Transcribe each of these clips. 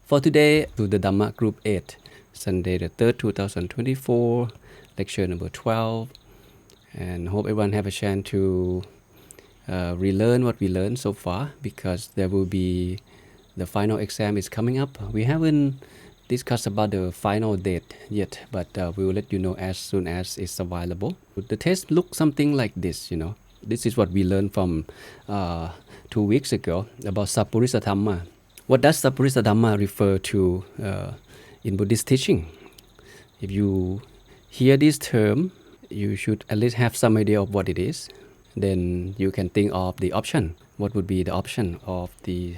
For today, to the Dhamma Group 8, Sunday the 3rd, 2024, lecture number 12. And hope everyone have a chance to relearn what we learned so far, because there will be the final exam is coming up. We haven't discussed about the final date yet, but we will let you know as soon as it's available. The test looks something like this, This is what we learned from 2 weeks ago about Sappurisa Dhamma. What does Sappurisa Dhamma refer to in Buddhist teaching? If you hear this term, you should at least have some idea of what it is. Then you can think of the option. What would be the option of the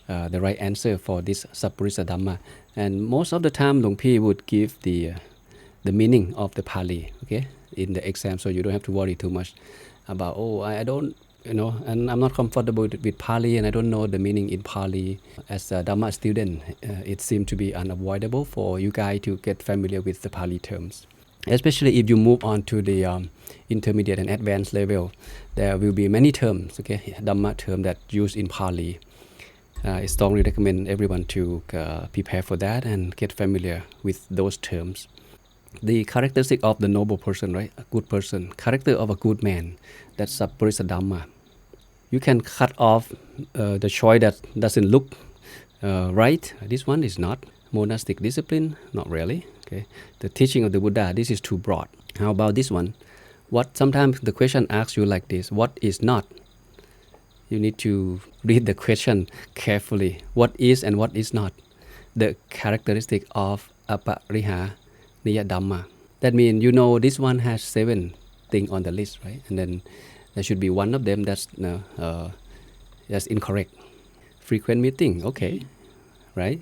right answer for this Sappurisa Dhamma? And most of the time, Luang Pi would give the meaning of the Pali, okay, in the exam, so you don't have to worry too much about, I don't, and I'm not comfortable with Pali and I don't know the meaning in Pali. As a Dhamma student, it seemed to be unavoidable for you guys to get familiar with the Pali terms. Especially if you move on to the intermediate and advanced level, there will be many terms, okay, Dhamma term that used in Pali. I strongly recommend everyone to prepare for that and get familiar with those terms. The characteristic of the noble person, right? A good person. Character of a good man. That's Sappurisa Dhamma. You can cut off the choice that doesn't look right. This one is not. Monastic discipline, not really. Okay. The teaching of the Buddha, this is too broad. How about this one? Sometimes the question asks you like this: what is not? You need to read the question carefully. What is and what is not? The characteristic of Aparihaniya Dhamma. That means this one has 7 things on the list, right? And then there should be one of them that's incorrect. Frequent meeting, okay, right?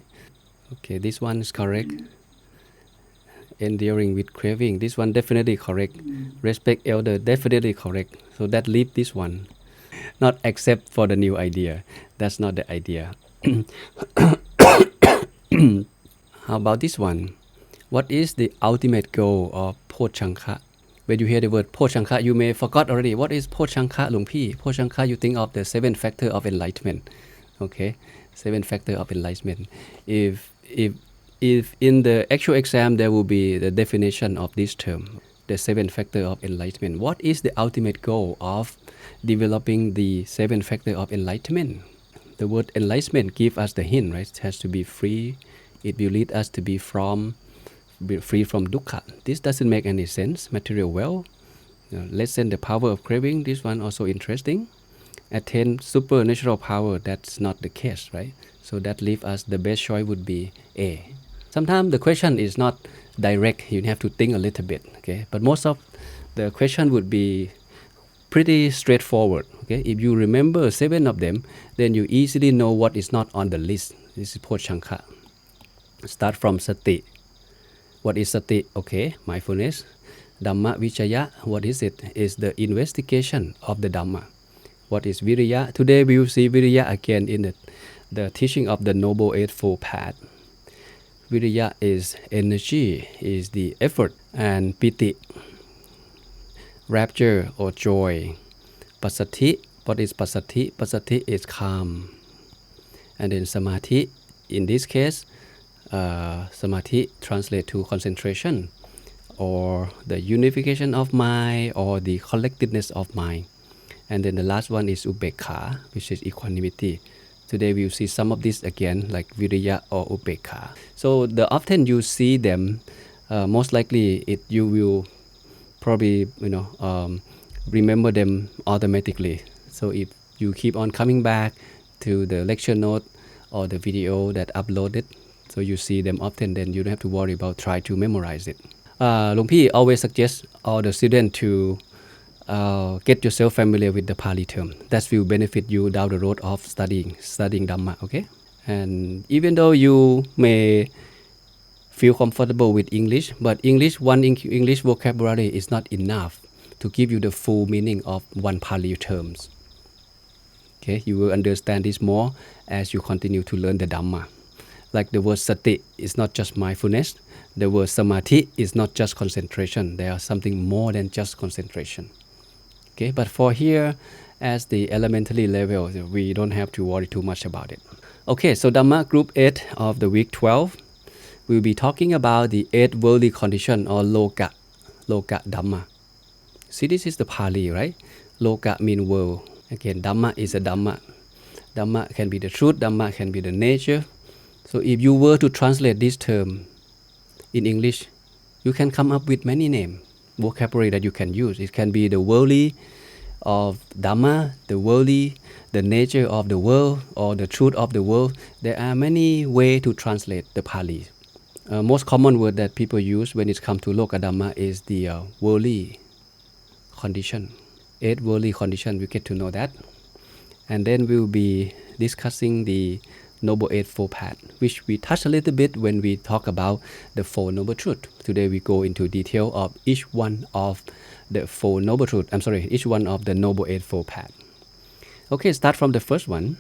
Okay, this one is correct. Enduring with craving, this one definitely correct. Respect elder, definitely correct. So that leaves this one. Not accept for the new idea. That's not the idea. How about this one? What is the ultimate goal of Pochanka? When you hear the word Pochanka, you may forgot already. What is Pochanka, Luang Pi? Pochanka, you think of the 7 factors of enlightenment. Okay, 7 factors of enlightenment. If in the actual exam there will be the definition of this term, the 7 factors of enlightenment. What is the ultimate goal of developing the 7 factors of enlightenment? The word enlightenment gives us the hint, right? It has to be free. It will lead us to be free from dukkha. This doesn't make any sense. Material wealth, lessen the power of craving. This one also interesting. Attain supernatural power. That's not the case, right? So that leaves us, the best choice would be A. Sometimes the question is not direct. You have to think a little bit, okay? But most of the question would be pretty straightforward, okay? If you remember 7 of them, then you easily know what is not on the list. This is Pochanka. Start from Sati. What is Sati? Okay, mindfulness. Dhamma Vichaya, what is it? Is the investigation of the Dhamma. What is Viriya? Today we will see Viriya again in the teaching of the Noble Eightfold Path. Viriya is energy, is the effort. And Piti, rapture or joy. Passathi, what is Passathi? Passathi is calm. And then Samadhi, in this case, Samadhi translates to concentration, or the unification of mind, or the collectedness of mind. And then the last one is Ubekha, which is equanimity. Today we will see some of this again, like Viriya or Ubekha. So the often you see them, most likely you will probably remember them automatically. So if you keep on coming back to the lecture note or the video that uploaded, so you see them often, then you don't have to worry about trying to memorize it. Luang Pi always suggests all the students to get yourself familiar with the Pali term. That will benefit you down the road of studying Dhamma, okay? And even though you may feel comfortable with English, but English vocabulary is not enough to give you the full meaning of one Pali terms. Okay, you will understand this more as you continue to learn the Dhamma. Like the word Sati is not just mindfulness. The word Samadhi is not just concentration. There is something more than just concentration. Okay, but for here, as the elementary level, we don't have to worry too much about it. Okay, so Dhamma Group 8 of the week 12, we'll be talking about the 8 worldly condition or Lokadhamma. See, this is the Pali, right? Loka means world. Again, Dhamma is a Dhamma. Dhamma can be the truth, Dhamma can be the nature. So if you were to translate this term in English, you can come up with many names, vocabulary that you can use. It can be the worldly of Dhamma, the worldly, the nature of the world, or the truth of the world. There are many ways to translate the Pali. Most common word that people use when it comes to Lokadhamma is the worldly condition. 8 worldly condition, we get to know that. And then we'll be discussing the Noble Eightfold Path, which we touch a little bit when we talk about the Four Noble Truths. Today we go into detail of each one of the Four Noble Truths. Each one of the Noble Eightfold Path. Okay, start from the first one.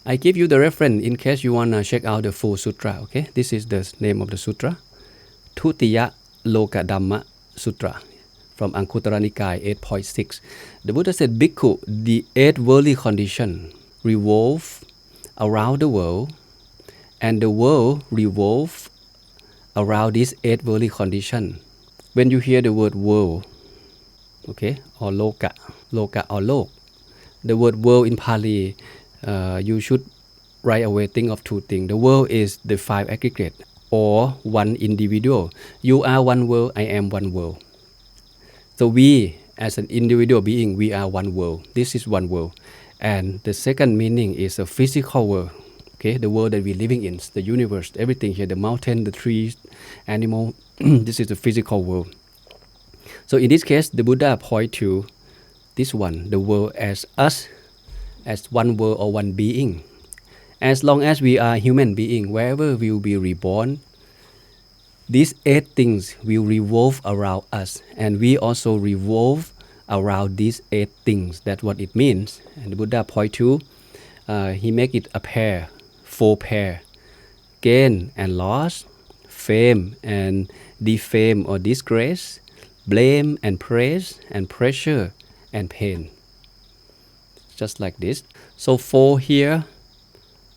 I give you the reference in case you want to check out the full sutra. Okay, this is the name of the sutra. Thutiya Lokadhamma Sutra from Anguttara Nikaya 8.6. The Buddha said, Bhikkhu, the 8 worldly conditions revolve around the world, and the world revolves around these 8 worldly conditions. When you hear the word world, okay, or loka or lok, the word world in Pali, you should right away think of 2 things. The world is the 5 aggregate or one individual. You are one world, I am one world. So we, as an individual being, we are one world. This is one world. And the second meaning is a physical world. Okay, the world that we're living in, the universe, everything here, the mountain, the trees, animal, this is the physical world. So in this case, the Buddha point to this one, the world as us, as one world or one being. As long as we are human being, wherever we will be reborn, these 8 things will revolve around us, and we also revolve around these 8 things. That's what it means. And the Buddha point to, he make it a pair, 4 pair: gain and loss, fame and defame or disgrace, blame and praise, and pressure and pain. Just like this. So 4 here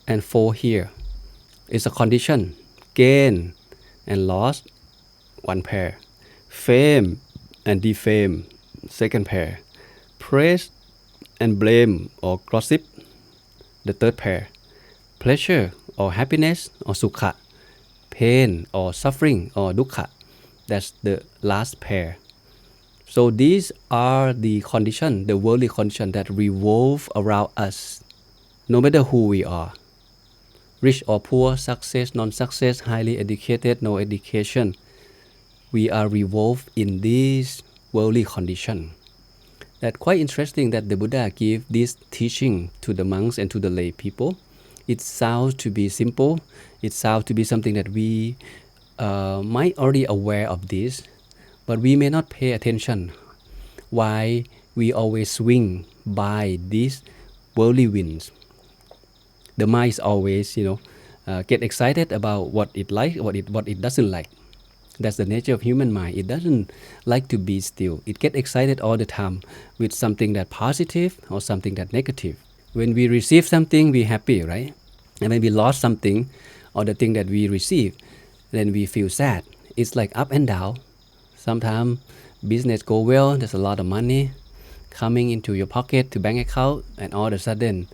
and 4 here is a condition. Gain and loss, 1 pair. Fame and defame, 2nd pair. Praise and blame or gossip, the 3rd pair. Pleasure or happiness or sukha, pain or suffering or dukkha, that's the last pair. So these are the conditions, the worldly conditions that revolve around us, no matter who we are. Rich or poor, success, non-success, highly educated, no education. We are revolved in these worldly conditions. That's quite interesting that the Buddha gave this teaching to the monks and to the lay people. It sounds to be simple. It sounds to be something that we might already aware of this, but we may not pay attention why we always swing by these worldly winds. The mind is always, get excited about what it likes, what it doesn't like. That's the nature of human mind. It doesn't like to be still. It gets excited all the time with something that's positive or something that's negative. When we receive something, we're happy, right? And when we lost something or the thing that we receive, then we feel sad. It's like up and down. Sometimes business go well, there's a lot of money coming into your pocket to bank account, and all of a sudden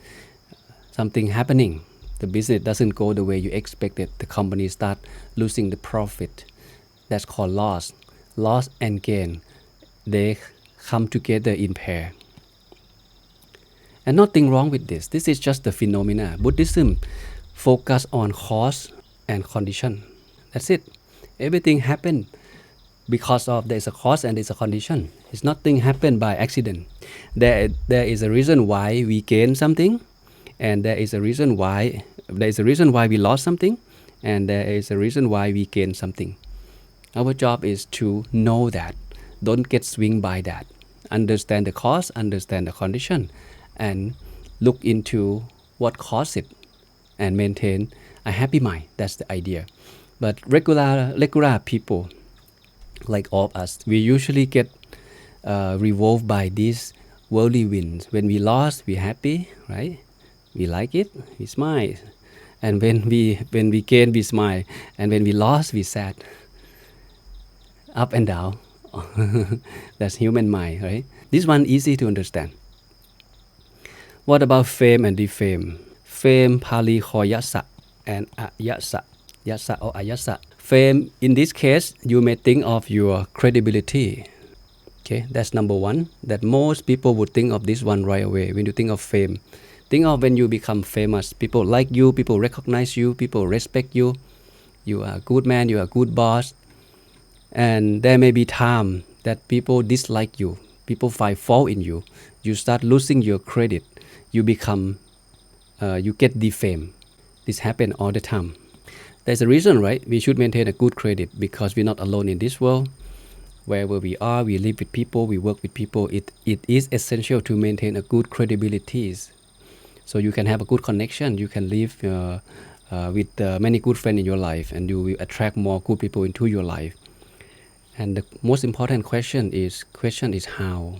something happening. The business doesn't go the way you expected. The company start losing the profit. That's called loss. Loss and gain, they come together in pair. And nothing wrong with this. This is just the phenomena. Buddhism focus on cause and condition. That's it. Everything happened because of there's a cause and there's a condition. It's nothing happened by accident. There is a reason why we gain something, and there is a reason why we lost something, and there is a reason why we gain something. Our job is to know that. Don't get swung by that. Understand the cause, understand the condition, and look into what caused it, and maintain a happy mind. That's the idea. But regular people, like all of us, we usually get revolved by these worldly winds. When we lost, we're happy, right? We like it, we smile. And when we gain, we smile, and when we lost, we sad, up and down. That's human mind, right? This one easy to understand. What about fame and defame? Fame, Pali call yasa and ayasa, yasa or ayasa. Fame, in this case, you may think of your credibility. Okay, that's number one. That most people would think of this one right away when you think of fame. Think of when you become famous. People like you, people recognize you, people respect you. You are a good man, you are a good boss. And there may be time that people dislike you, people find fault in you. You start losing your credit. You become, you get defamed. This happens all the time. There's a reason, right? We should maintain a good credit because we're not alone in this world. Wherever we are, we live with people, we work with people. It is essential to maintain a good credibility. So you can have a good connection. You can live with many good friends in your life, and you will attract more good people into your life. And the most important question is how?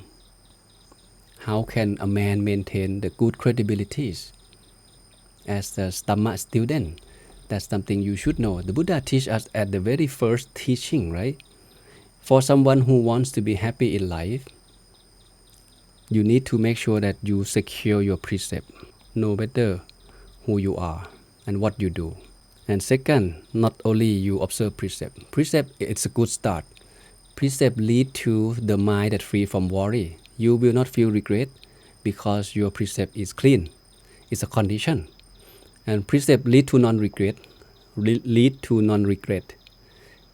How can a man maintain the good credibilities? As a Dhamma student, that's something you should know. The Buddha teach us at the very first teaching, right? For someone who wants to be happy in life, you need to make sure that you secure your precept. Know better who you are and what you do. And second, not only you observe precept. Precept, it's a good start. Precept lead to the mind that free from worry. You will not feel regret because your precept is clean. It's a condition. And precept lead to non-regret,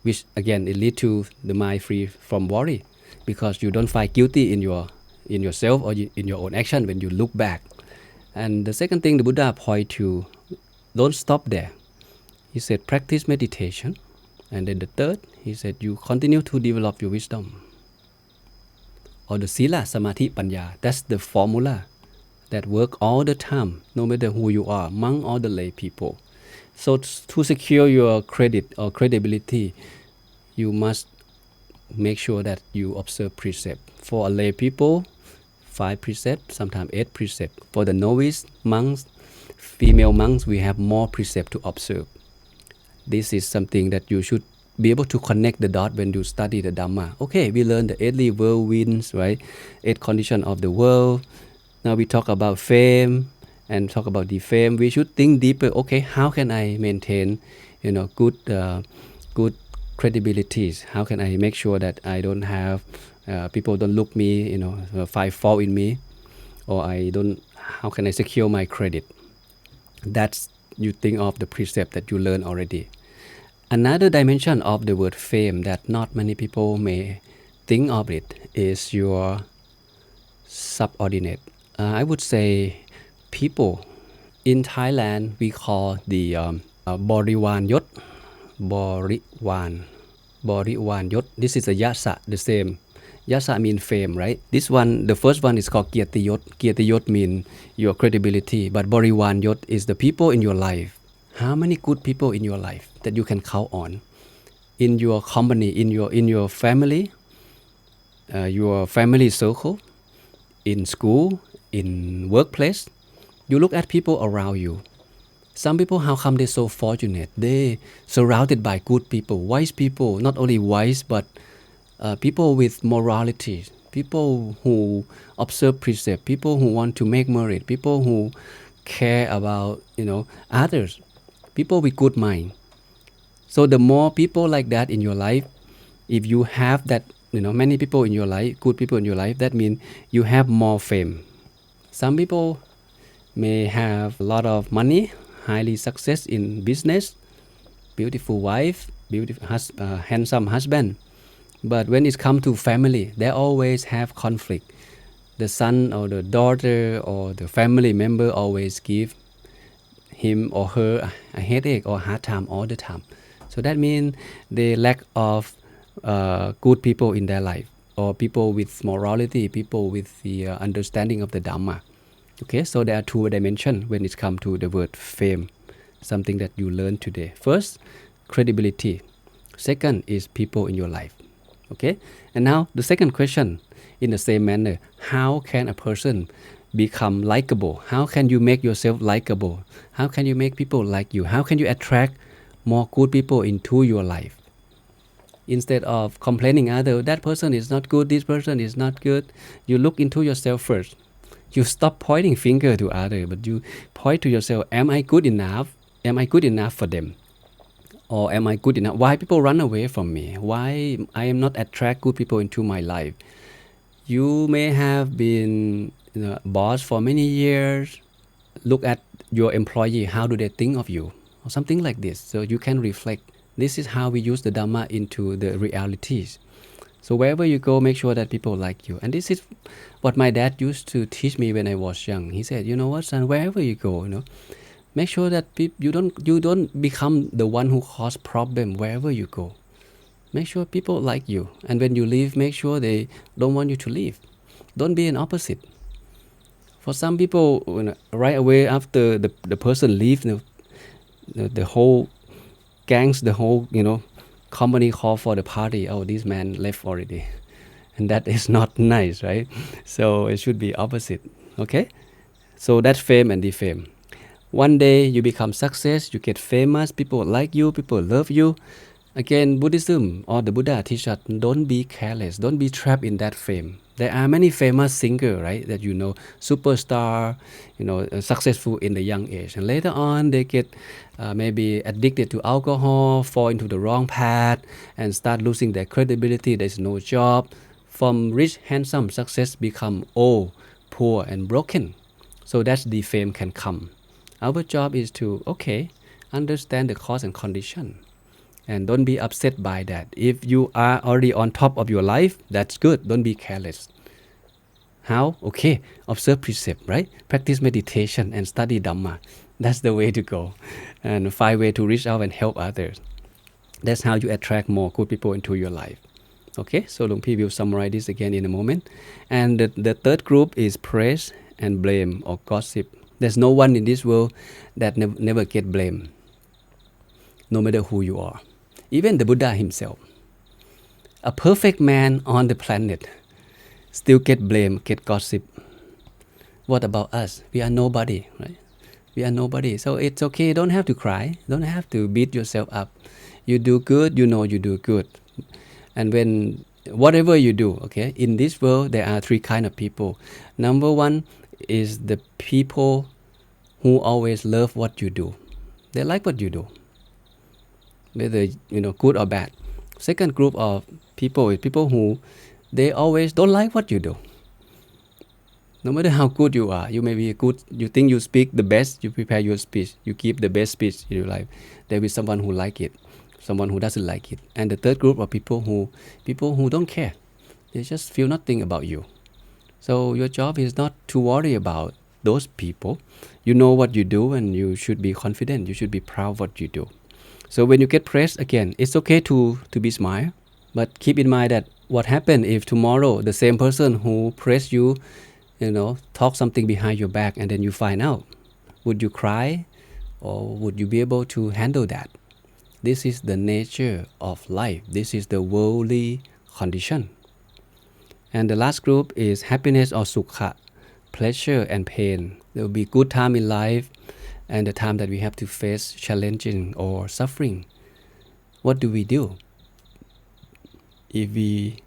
which again it lead to the mind free from worry because you don't find guilty in yourself or in your own action when you look back. And the second thing the Buddha point to, don't stop there. He said practice meditation. And then the third, he said you continue to develop your wisdom. Or the sila, samadhi, panya. That's the formula that work all the time, no matter who you are, among all the lay people. So to secure your credit or credibility, you must make sure that you observe precept. For a lay people, 5 precepts, sometimes 8 precepts. For the novice monks, female monks, we have more precepts to observe. This is something that you should be able to connect the dot when you study the Dhamma. Okay, we learn the 8 whirlwinds, right? 8 conditions of the world. Now we talk about fame and talk about defame. We should think deeper. Okay, how can I maintain, good credibilities? How can I make sure that I don't have people don't look me, find fault in me, or how can I secure my credit? That's you think of the precept that you learn already. Another dimension of the word fame that not many people may think of it is your subordinate. I would say people. In Thailand, we call the Boriwan Yot. Boriwan Yot. This is a yasa, the same. Yasa means fame, right? This one, the first one is called Kirti Yot. Kirti Yot means your credibility. But Boriwan Yot is the people in your life. How many good people in your life that you can count on? In your company, in your family, your family circle, in school, in workplace. You look at people around you. Some people, how come they're so fortunate? They surrounded by good people, wise people, not only wise, but people with morality, people who observe precept, people who want to make merit, people who care about, others, people with good mind. So the more people like that in your life, if you have that, many people in your life, good people in your life, that means you have more fame. Some people may have a lot of money, highly success in business, beautiful wife, handsome husband. But when it comes to family, they always have conflict. The son or the daughter or the family member always give him or her a headache or hard time all the time. So that means they lack of good people in their life, or people with morality, people with the understanding of the Dhamma. Okay, so there are 2 dimensions when it comes to the word fame, something that you learn today. First, credibility. Second is people in your life. Okay, and now the second question in the same manner, how can a person become likable. How can you make yourself likable? How can you make people like you? How can you attract more good people into your life? Instead of complaining other, that person is not good, this person is not good, you look into yourself first. You stop pointing finger to other, but you point to yourself, am I good enough? Am I good enough for them? Or am I good enough? Why people run away from me? Why I am not attract good people into my life? You may have been boss for many years. Look at your employee, how do they think of you? Or something like this. So you can reflect. This is how we use the Dhamma into the realities. So wherever you go, make sure that people like you. And this is what my dad used to teach me when I was young. He said, you know what, son, wherever you go, make sure that you don't become the one who cause problem wherever you go. Make sure people like you. And when you leave, make sure they don't want you to leave. Don't be an opposite. For some people, right away after the person leaves, the whole gangs, the whole, company call for the party. Oh, this man left already. And that is not nice, right? So it should be opposite, okay? So that's fame and defame. One day you become success, you get famous, people like you, people love you. Again, Buddhism or the Buddha teaches us, don't be careless, don't be trapped in that fame. There are many famous singers, right, that superstar, successful in the young age. And later on, they get maybe addicted to alcohol, fall into the wrong path, and start losing their credibility. There's no job. From rich, handsome, success become old, poor, and broken. So that's the fame can come. Our job is to, understand the cause and condition. And don't be upset by that. If you are already on top of your life, that's good. Don't be careless. How? Observe precept, right? Practice meditation and study Dhamma. That's the way to go. And find way to reach out and help others. That's how you attract more good people into your life. So Luang Pi will summarize this again in a moment. And the third group is praise and blame or gossip. There's no one in this world that never get blamed, no matter who you are. Even the Buddha himself, a perfect man on the planet, still get blamed, get gossip. What about us? We are nobody, right? We are nobody. So it's okay. Don't have to cry. Don't have to beat yourself up. You do good, you do good. And when whatever you do, in this world there are three kinds of people. Number one is the people who always love what you do. They like what you do, whether good or bad. Second group of people is people who they always don't like what you do. No matter how good you are, you may be good, you think you speak the best, you prepare your speech, you give the best speech in your life. There will be someone who like it, someone who doesn't like it. And the third group of people who don't care. They just feel nothing about you. So your job is not to worry about those people. You know what you do and you should be confident. You should be proud of what you do. So when you get praised, again, it's okay to be smile. But keep in mind that what happens if tomorrow the same person who praised you, talk something behind your back and then you find out? Would you cry or would you be able to handle that? This is the nature of life. This is the worldly condition. And the last group is happiness or sukha, pleasure and pain. There will be good time in life and the time that we have to face challenging or suffering. What do we do? If we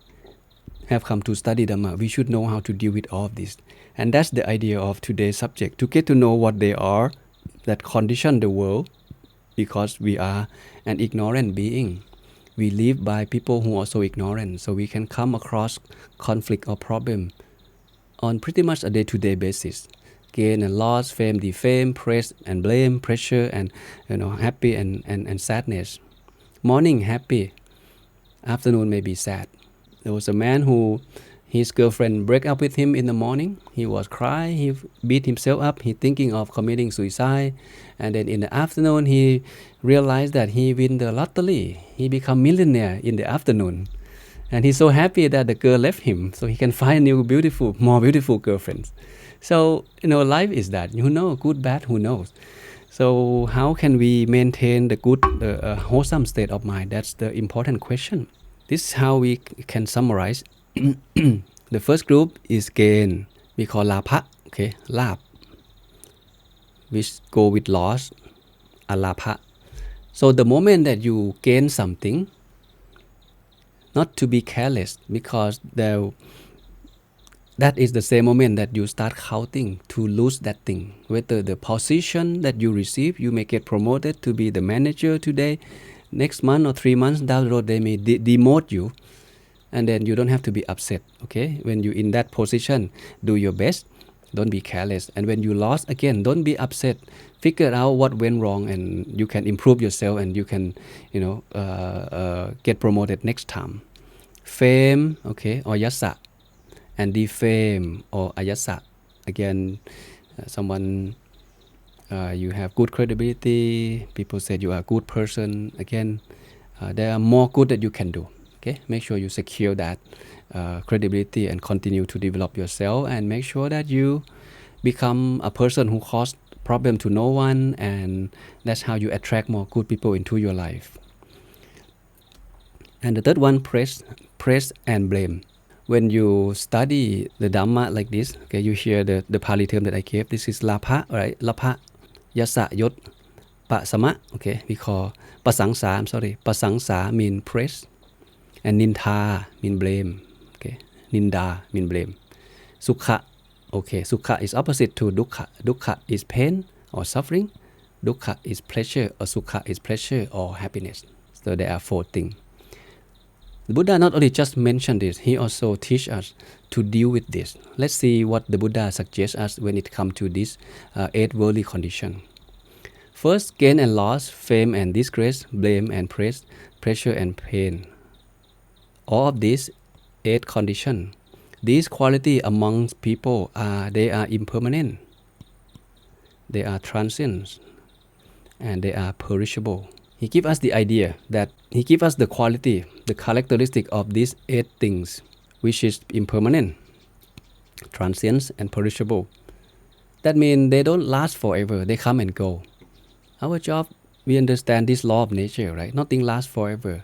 have come to study Dhamma, we should know how to deal with all of this. And that's the idea of today's subject, to get to know what they are that condition the world, because we are an ignorant being. We live by people who are so ignorant, so we can come across conflict or problem on pretty much a day-to-day basis. Gain and loss, fame, defame, praise and blame, pressure and happy and sadness. Morning happy, afternoon may be sad. There was a man who his girlfriend broke up with him in the morning. He was crying, he beat himself up, he thinking of committing suicide. And then in the afternoon, he realized that he win the lottery. He become millionaire in the afternoon. And he's so happy that the girl left him, so he can find more beautiful girlfriends. So, life is that. Good, bad, who knows? So how can we maintain the good, wholesome state of mind? That's the important question. This is how we can summarize. The first group is gain. We call lapha, okay, lap, which go with loss, alapha. So the moment that you gain something, not to be careless, because that is the same moment that you start counting to lose that thing. Whether the position that you receive, you may get promoted to be the manager today, next month or 3 months down the road they may demote you, and then you don't have to be upset. Okay, when you're in that position, do your best, don't be careless. And when you lost again, don't be upset. Figure out what went wrong, and you can improve yourself, and you can get promoted next time. Fame, okay, or yasa, and defame or ayasa. Again, someone, you have good credibility, people said you are a good person. Again, there are more good that you can do. Okay, make sure you secure that credibility and continue to develop yourself, and make sure that you become a person who cause problem to no one, and that's how you attract more good people into your life. And the third one, praise and blame. When you study the Dhamma like this, okay, you hear the Pali term that I gave. This is Lapha, right? Lapha, Yasa, Yot, Pasama. Okay, we call Pasangsa. I'm sorry. Pasangsa mean praise, and Nintha mean blame. Okay, Ninda mean blame. Sukha. Okay, Sukha is opposite to Dukkha. Dukkha is pain or suffering. Dukkha is pleasure, or Sukha is pleasure or happiness. So there are 4 things. The Buddha not only just mentioned this, he also teach us to deal with this. Let's see what the Buddha suggests us when it comes to this 8 worldly condition. First, gain and loss, fame and disgrace, blame and praise, pleasure and pain. All of these 8 conditions, these qualities amongst people they are impermanent, they are transient, and they are perishable. He gives us the idea that he gives us the quality, the characteristic of these 8 things, which is impermanent, transient, and perishable. That means they don't last forever, they come and go. Our job, we understand this law of nature, right? Nothing lasts forever.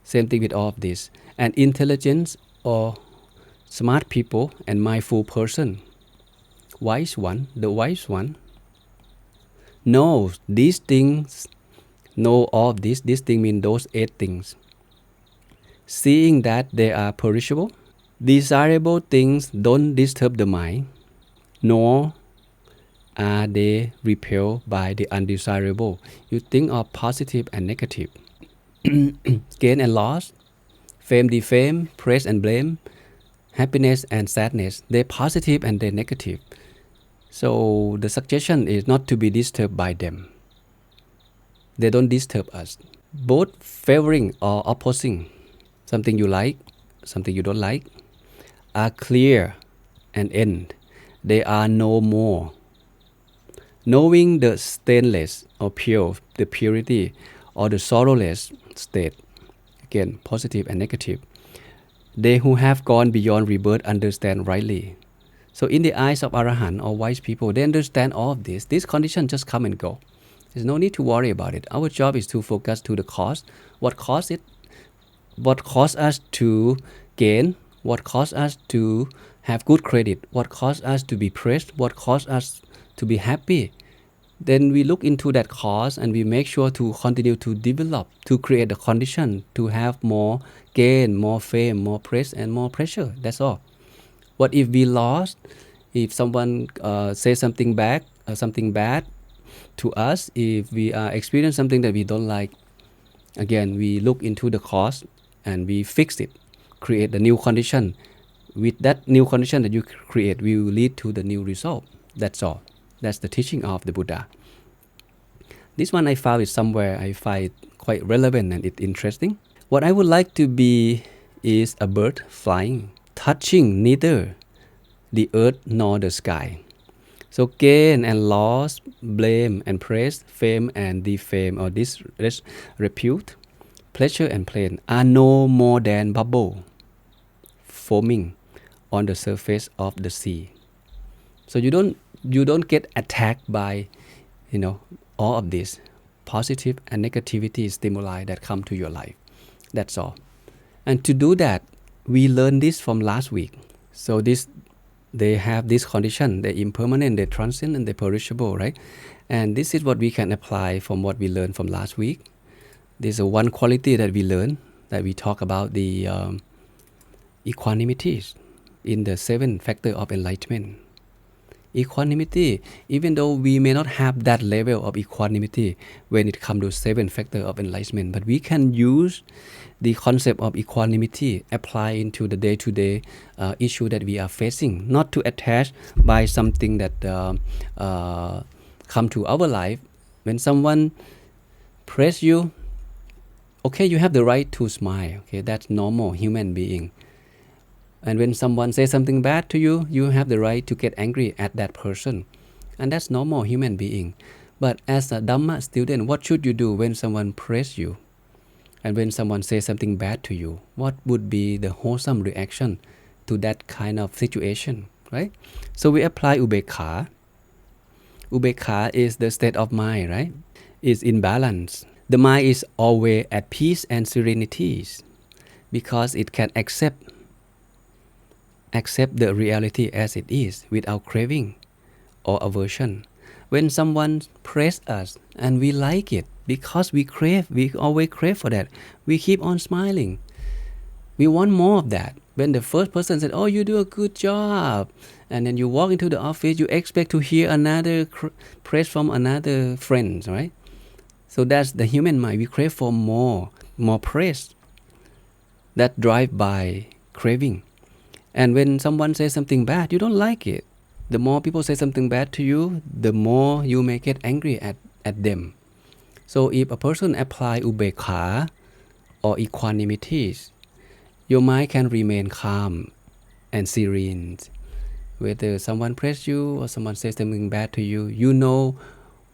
Same thing with all of this. And intelligence or smart people and mindful person, wise one, the wise one, knows these things. Know all of this. This thing means those 8 things. Seeing that they are perishable, desirable things don't disturb the mind, nor are they repelled by the undesirable. You think of positive and negative. Gain and loss, fame, defame, praise and blame, happiness and sadness. They're positive and they're negative. So the suggestion is not to be disturbed by them. They don't disturb us. Both favoring or opposing, something you like, something you don't like, are clear and end. They are no more. Knowing the stainless or pure, the purity or the sorrowless state, again, positive and negative, they who have gone beyond rebirth understand rightly. So in the eyes of Arahant or wise people, they understand all of this. These conditions just come and go. There's no need to worry about it. Our job is to focus to the cause. What caused it? What caused us to gain? What caused us to have good credit? What caused us to be praised? What caused us to be happy? Then we look into that cause and we make sure to continue to develop, to create the condition to have more gain, more fame, more praise, and more pressure. That's all. What if we lost? If someone says something bad to us, if we experience something that we don't like, again, we look into the cause and we fix it, create the new condition. With that new condition that you create, we will lead to the new result. That's all. That's the teaching of the Buddha. This one I found it somewhere, I find quite relevant and it's interesting. What I would like to be is a bird flying, touching neither the earth nor the sky. So gain and loss, blame and praise, fame and defame or disrepute, pleasure and pain are no more than bubble foaming on the surface of the sea. So you don't get attacked by all of this positive and negativity stimuli that come to your life. That's all. And to do that, we learned this from last week. So this They have this condition, they're impermanent, they're transient, and they're perishable, right? And this is what we can apply from what we learned from last week. There's a one quality that we learned, that we talk about the equanimity in the 7 factor of enlightenment. Equanimity, even though we may not have that level of equanimity when it comes to 7 factor of enlightenment, but we can use the concept of equanimity apply into the day-to-day issue that we are facing, not to attach by something that come to our life. When someone praise you, okay, you have the right to smile, okay, that's normal human being. And when someone says something bad to you, you have the right to get angry at that person. And that's normal human being. But as a Dhamma student, what should you do when someone praise you? And when someone says something bad to you, what would be the wholesome reaction to that kind of situation, right? So we apply ubekha. Ubekha is the state of mind, right? It's in balance. The mind is always at peace and serenity because it can accept the reality as it is without craving or aversion. When someone praise us and we like it, because we always crave for that, we keep on smiling. We want more of that. When the first person said, oh, you do a good job, and then you walk into the office, you expect to hear another praise from another friend, right? So that's the human mind. We crave for more praise. That drive by craving. And when someone says something bad, you don't like it. The more people say something bad to you, the more you may get angry at them. So if a person apply ubekha or equanimity, your mind can remain calm and serene. Whether someone praise you or someone says something bad to you, you know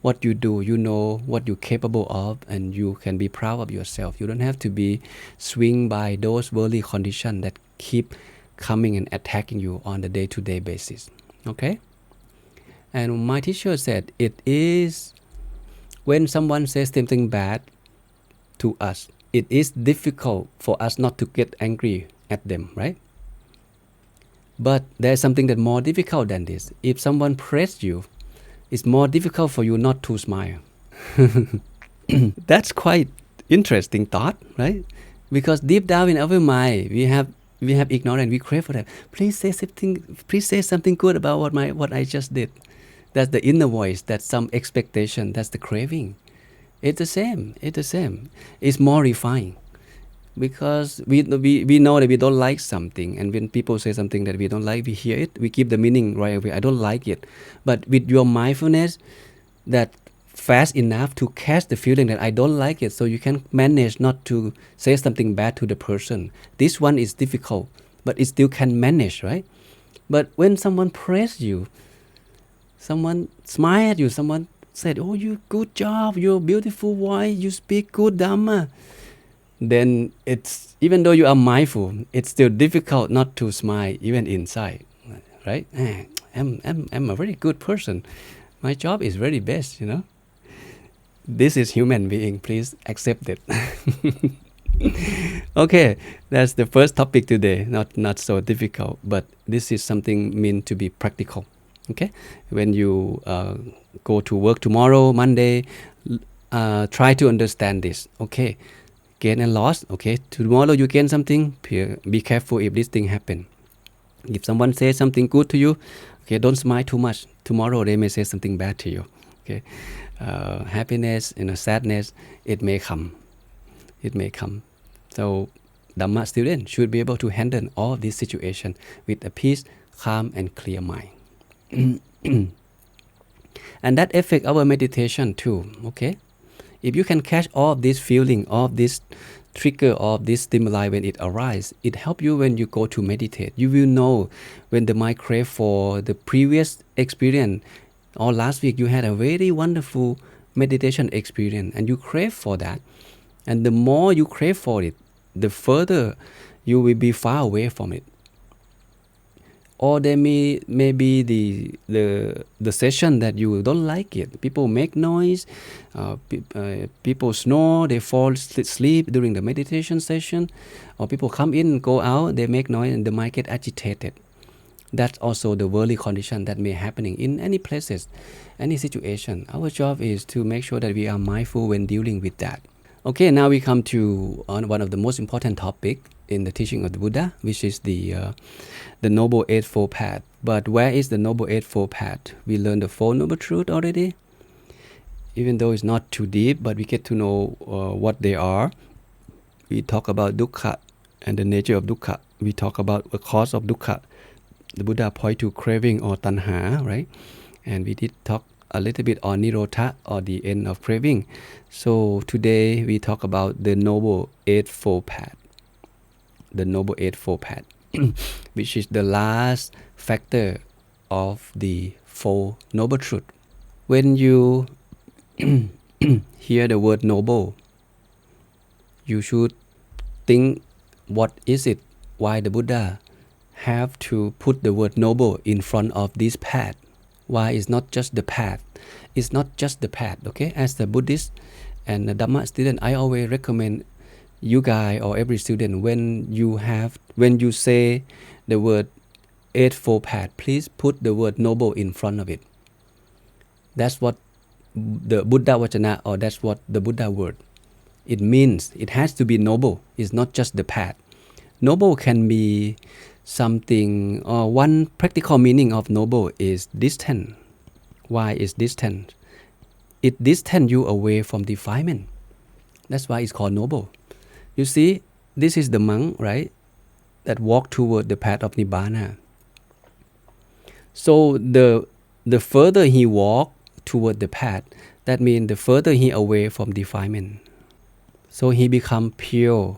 what you do, you know what you're capable of, and you can be proud of yourself. You don't have to be swinged by those worldly conditions that keep coming and attacking you on the day-to-day basis. Okay? And my teacher said it is when someone says something bad to us, it is difficult for us not to get angry at them, right? But there's something that more difficult than this. If someone praises you, it's more difficult for you not to smile. That's quite interesting thought, right? Because deep down in our mind, we have ignorance. We crave for that. Please say something good about what I just did. That's the inner voice. That's some expectation. That's the craving. It's the same. It's more refined. Because we know that we don't like something, and when people say something that we don't like, we hear it, we keep the meaning right away. I don't like it. But with your mindfulness, that fast enough to catch the feeling that I don't like it, so you can manage not to say something bad to the person. This one is difficult, but it still can manage, right? But when someone praise you, someone smile at you, someone said, oh, you good job, you're beautiful voice, you speak good Dhamma, then it's, even though you are mindful, it's still difficult not to smile even inside, right? I'm a very good person. My job is very best, you know. This is human being. Please accept it. Okay, that's the first topic today. Not so difficult, but this is something meant to be practical. Okay, when you go to work tomorrow, Monday, try to understand this. Okay, gain and loss. Okay, tomorrow you gain something. Be careful if this thing happen. If someone says something good to you, okay, don't smile too much. Tomorrow they may say something bad to you. Okay, happiness, sadness, it may come. So Dhamma student should be able to handle all these situations with a peace, calm, and clear mind. And that affects our meditation too. Okay, if you can catch all of this feeling, all of this trigger, all of this stimuli when it arises, it helps you when you go to meditate. You will know when the mind crave for the previous experience, or last week you had a very wonderful meditation experience and you crave for that. And the more you crave for it, the further you will be far away from it. Or there may be the session that you don't like it. People make noise, people snore, they fall asleep during the meditation session, or people come in and go out, they make noise and the mind get agitated. That's also the worldly condition that may happening in any places, any situation. Our job is to make sure that we are mindful when dealing with that. Okay, now we come to one of the most important topic in the teaching of the Buddha, which is the Noble Eightfold Path. But where is the Noble Eightfold Path? We learned the Four Noble Truths already, even though it's not too deep, but we get to know what they are. We talk about dukkha and the nature of dukkha. We talk about the cause of dukkha. The Buddha point to craving or tanha, right? And we did talk a little bit on nirodha, or the end of craving. So today we talk about the Noble Eightfold Path. The Noble Eightfold Path, which is the last factor of the Four Noble Truths. When you hear the word noble, you should think, what is it? Why the Buddha have to put the word noble in front of this path? Why is not just the path? It's not just the path, okay? As the Buddhist and the Dhamma student, I always recommend you guys or every student, when you say the word Eightfold Path, please put the word noble in front of it. That's what the Buddha Vajana, or that's what the Buddha word. It means it has to be noble. It's not just the path. Noble can be something, or one practical meaning of noble is distant. Why is distant? It distance you away from defilement. That's why it's called noble. You see, this is the monk, right, that walk toward the path of Nibbana. So the further he walk toward the path, that means the further he away from defilement. So he become purer,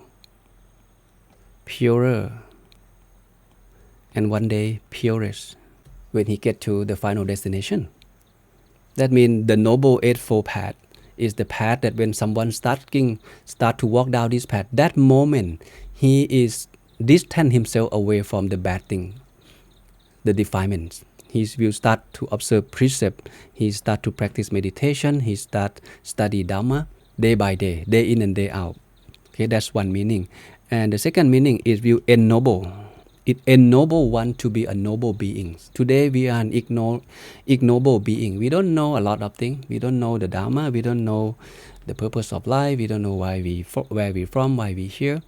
and one day purest when he get to the final destination. That means the Noble Eightfold Path is the path that when someone start to walk down this path, that moment he is distance himself away from the bad thing, the defilements. He will start to observe precept. He start to practice meditation. He start study Dhamma day by day, day in and day out. Okay, that's one meaning. And the second meaning is will ennoble. It ennoble one to be a noble being. Today we are an ignoble being. We don't know a lot of things. We don't know the Dhamma. We don't know the purpose of life. We don't know where we from, why we here.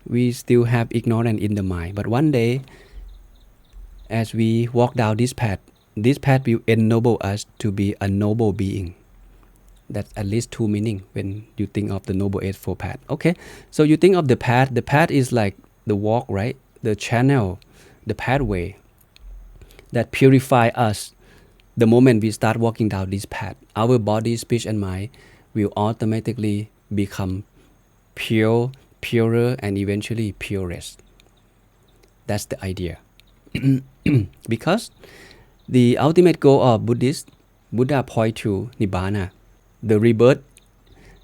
We still have ignorance in the mind. But one day, as we walk down this path will ennoble us to be a noble being. That's at least two meanings when you think of the Noble Eightfold Path. Okay, so you think of the path. The path is like the walk, right? The channel, the pathway that purify us. The moment we start walking down this path, our body, speech, and mind will automatically become pure, purer, and eventually purest. That's the idea. Because the ultimate goal of Buddha point to Nibbana. The rebirth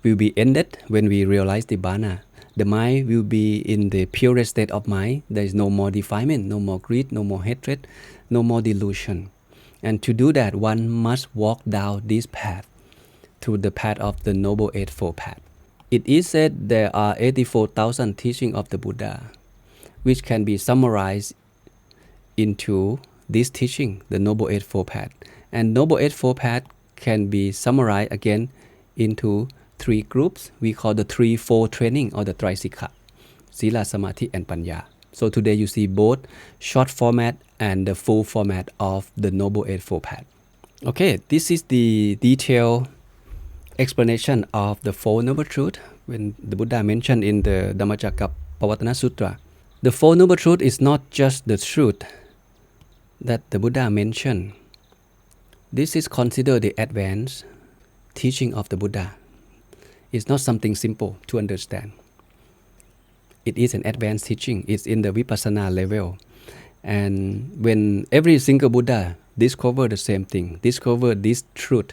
will be ended when we realize Nibbana. The mind will be in the purest state of mind. There is no more defilement, no more greed, no more hatred, no more delusion. And to do that, one must walk down this path, to the path of the Noble Eightfold Path. It is said there are 84,000 teachings of the Buddha, which can be summarized into this teaching, the Noble Eightfold Path. And Noble Eightfold Path can be summarized again into three groups. We call the threefold training, or the Trisikha: Sila, Samadhi, and Panya. So today you see both short format and the full format of the Noble Eightfold Path. Okay, this is the detailed explanation of the Four Noble Truths when the Buddha mentioned in the Dhammacakkappavattana Sutra. The Four Noble Truths is not just the truth that the Buddha mentioned. This is considered the advanced teaching of the Buddha. It's not something simple to understand. It is an advanced teaching. It's in the Vipassana level. And when every single Buddha discovered the same thing, discovered this truth,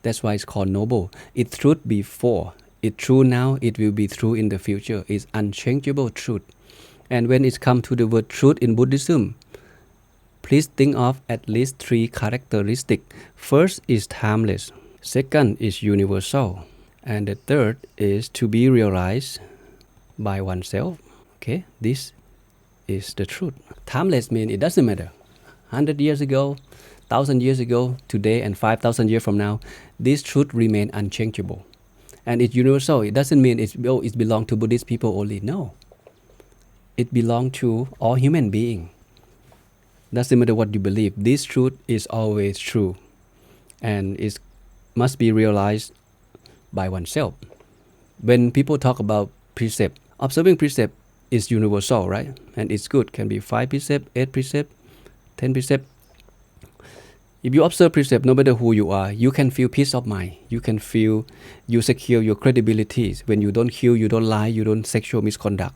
that's why it's called noble. It's truth before. It's true now. It will be true in the future. It's unchangeable truth. And when it comes to the word truth in Buddhism, please think of at least three characteristics. First is timeless. Second is universal. And the third is to be realized by oneself. Okay, this is the truth. Timeless means it doesn't matter. 100 years ago, 1,000 years ago, today, and 5,000 years from now, this truth remain unchangeable. And it's universal. It doesn't mean it belongs to Buddhist people only. No. It belongs to all human beings. Doesn't matter what you believe. This truth is always true. And it must be realized by oneself. When people talk about precept, observing precept is universal, right? And it's good. Can be 5 precept, 8 precept, 10 precept. If you observe precept, no matter who you are, you can feel peace of mind. You can feel you secure your credibility. When you don't kill, you don't lie, you don't sexual misconduct,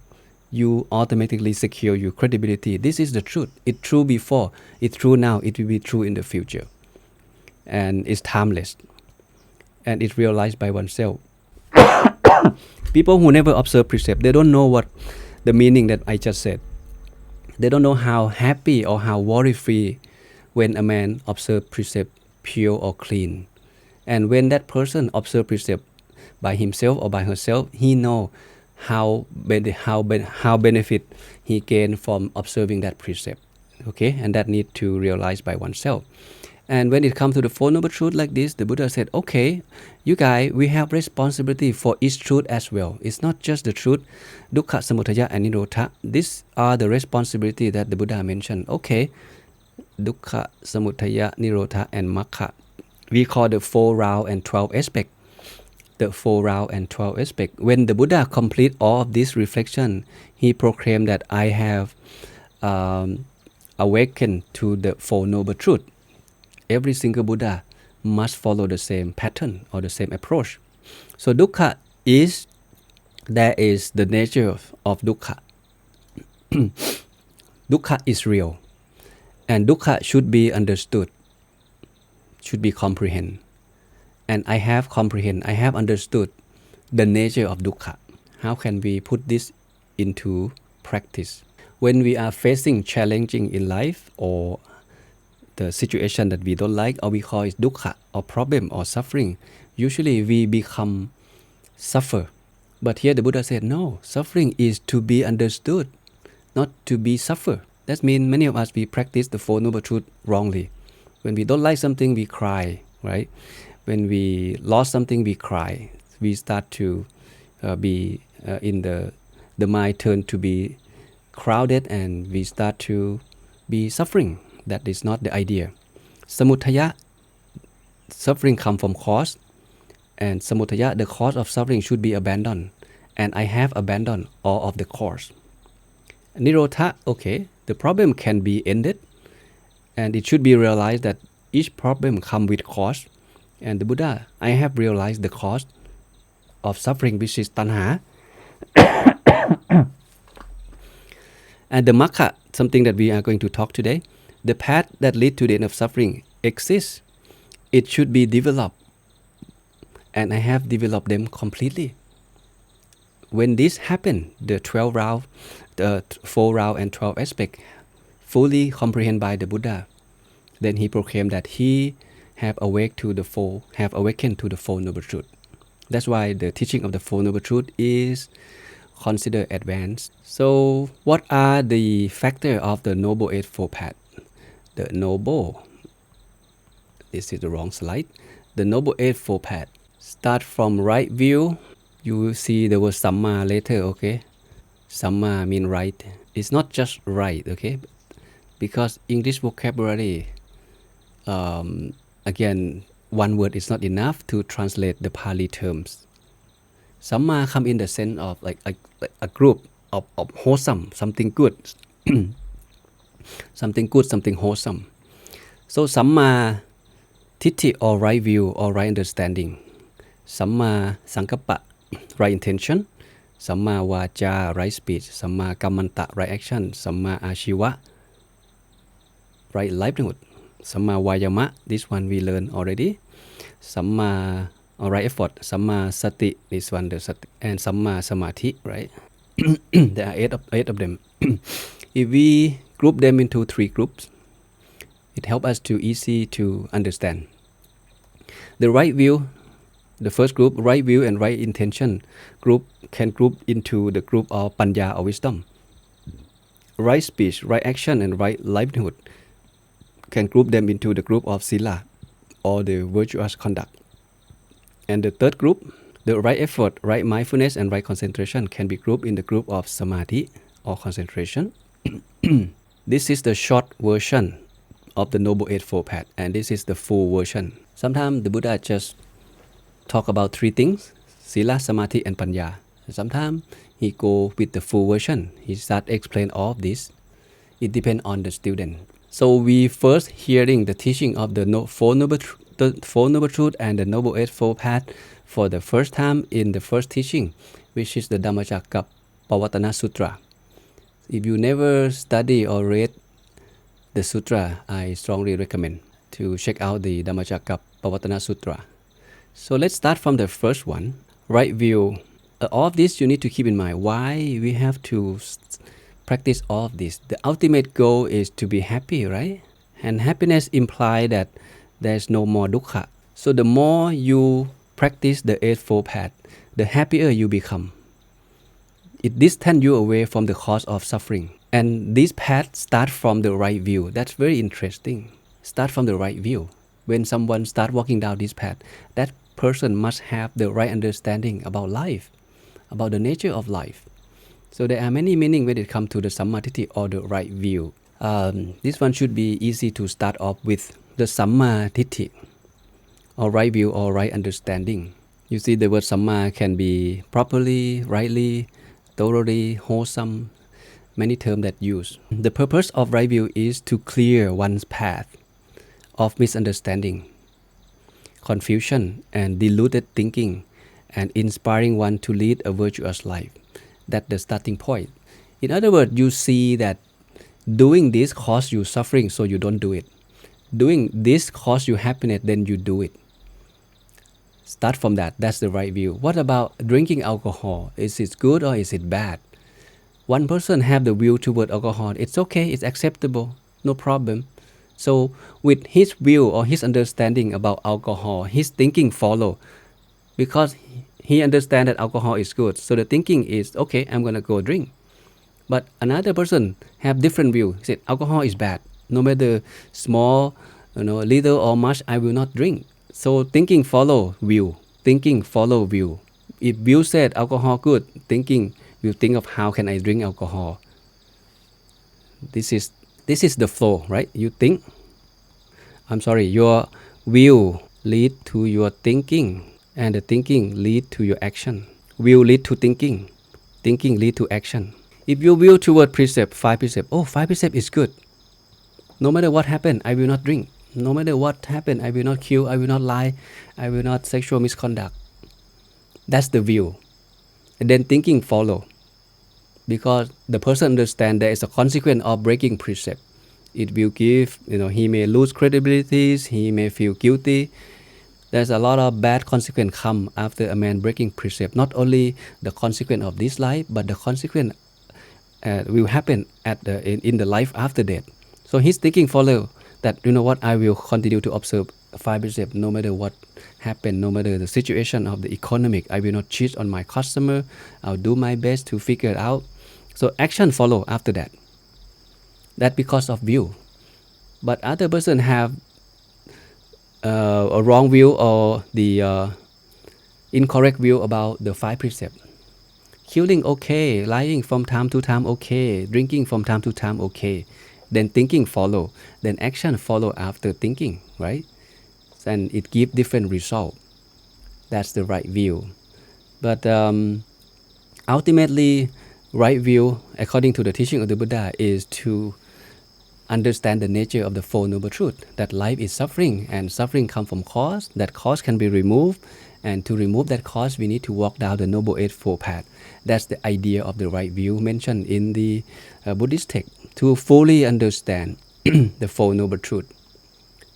you automatically secure your credibility. This is the truth. It's true before, it's true now, it will be true in the future. And it's timeless. And it's realized by oneself. People who never observe precept, they don't know what the meaning that I just said. They don't know how happy or how worry-free when a man observes precept pure or clean. And when that person observes precept by himself or by herself, he know how benefit he gain from observing that precept. Okay, and that need to realize by oneself. And when it comes to the Four Noble Truths like this, the Buddha said, okay, you guys, we have responsibility for each truth as well. It's not just the truth, dukkha, samudaya, and nirodha. These are the responsibility that the Buddha mentioned. Okay, dukkha, samudaya, nirodha, and makkha. We call the 4 round and 12 aspect. The 4 round and 12 aspect. When the Buddha complete all of this reflection, he proclaimed that I have awakened to the Four Noble Truths. Every single Buddha must follow the same pattern or the same approach. So dukkha is the nature of dukkha. Dukkha is real. And dukkha should be understood, should be comprehended. And I have understood the nature of dukkha. How can we put this into practice? When we are facing challenging in life or the situation that we don't like, or we call it dukkha or problem or suffering, usually we become suffer. But here the Buddha said, no, suffering is to be understood, not to be suffer. That means many of us, we practice the Four Noble Truths wrongly. When we don't like something, we cry, right? When we lost something, we cry. We start to be in the mind turn to be crowded, and we start to be suffering. That is not the idea. Samudaya, suffering comes from cause, and samudaya, the cause of suffering should be abandoned. And I have abandoned all of the cause. Nirodha, okay, the problem can be ended, and it should be realized that each problem comes with cause. And the Buddha, I have realized the cause of suffering, which is tanha. And the makkha, something that we are going to talk today, the path that leads to the end of suffering exists. It should be developed. And I have developed them completely. When this happened, the 12 round, the 4 round and 12 aspect fully comprehended by the Buddha, then he proclaimed that he have awakened to the Four Noble Truths. That's why the teaching of the Four Noble Truths is considered advanced. So what are the factors of the Noble Eightfold Path? The Noble, this is the wrong slide. The Noble Eightfold Path start from right view. You will see the word Samma later, okay? Samma means right. It's not just right, okay? Because English vocabulary, again, one word is not enough to translate the Pali terms. Samma come in the sense of like a group of wholesome, something good. Something good, something wholesome. So Samma Titti, or right view or right understanding. Samma Sankappa, right intention. Samma Vacha, right speech. Samma Kammanta, right action. Samma Ashiva, right livelihood. Samma Vayama, this one we learned already. Samma, or right effort. Samma Sati, this one the Sati. And Samma Samadhi, right? There are eight of them. If we group them into 3 groups, it helps us to easy to understand. The right view, the first group, right view and right intention group, can group into the group of Panya or wisdom. right speech, right action, and right livelihood, can group them into the group of sila, or the virtuous conduct. And the third group, the right effort, right mindfulness, and right concentration, can be grouped in the group of samadhi, or concentration. This is the short version of the Noble Eightfold Path, and this is the full version. Sometimes the Buddha just talk about three things: sila, samadhi, and panya. Sometimes he go with the full version. He start explain all of this. It depends on the student. So we first hearing the teaching of the Four Noble Truth and the Noble Eightfold Path for the first time in the first teaching, which is the Dhammacakkappavattana Sutra. If you never study or read the sutra, I strongly recommend to check out the Dhammacakkappavattana Sutra. So let's start from the first one, right view. All of this you need to keep in mind. Why we have to practice all of this? The ultimate goal is to be happy, right? And happiness implies that there's no more dukkha. So the more you practice the Eightfold Path, the happier you become. It distances you away from the cause of suffering. And this path starts from the right view. That's very interesting. Start from the right view. When someone starts walking down this path, that person must have the right understanding about life, about the nature of life. So there are many meanings when it comes to the sammaditthi, or the right view. This one should be easy to start off with. The sammaditthi, or right view, or right understanding. You see, the word samma can be properly, rightly, thoroughly, wholesome, many terms that use. The purpose of right view is to clear one's path of misunderstanding, confusion, and deluded thinking, and inspiring one to lead a virtuous life. That's the starting point. In other words, you see that doing this causes you suffering, so you don't do it. Doing this causes you happiness, then you do it. Start from that. That's the right view. What about drinking alcohol? Is it good or is it bad? One person have the view toward alcohol. It's okay. It's acceptable. No problem. So with his view or his understanding about alcohol, his thinking follow, because he understands that alcohol is good. So the thinking is, okay, I'm going to go drink. But another person have different view. He said, alcohol is bad. No matter small, little or much, I will not drink. So thinking follow view. Thinking follow view. If view said alcohol good, thinking will think of how can I drink alcohol. This is the flow, right? You think. Your view lead to your thinking, and the thinking lead to your action. Will lead to thinking. Thinking lead to action. If you will toward precept, 5 precept, 5 precept is good. No matter what happen, I will not drink. No matter what happen, I will not kill, I will not lie, I will not sexual misconduct. That's the view. And then thinking follow. Because the person understand there is a consequence of breaking precept. It will give, he may lose credibility, he may feel guilty. There's a lot of bad consequence come after a man breaking precept. Not only the consequence of this life, but the consequence will happen in the life after death. So his thinking follow that, I will continue to observe 5 precepts no matter what happen, no matter the situation of the economic. I will not cheat on my customer. I'll do my best to figure it out. So action follow after that. That because of view. But other person have a wrong view or the incorrect view about the 5 precepts. Killing okay, lying from time to time okay, drinking from time to time okay. Then thinking follow, then action follow after thinking, right? And it gives different result. That's the right view. But ultimately, right view, according to the teaching of the Buddha, is to understand the nature of the Four Noble Truths, that life is suffering, and suffering comes from cause. That cause can be removed, and to remove that cause, we need to walk down the Noble Eightfold Path. That's the idea of the right view mentioned in the Buddhist text, to fully understand the Four Noble Truths.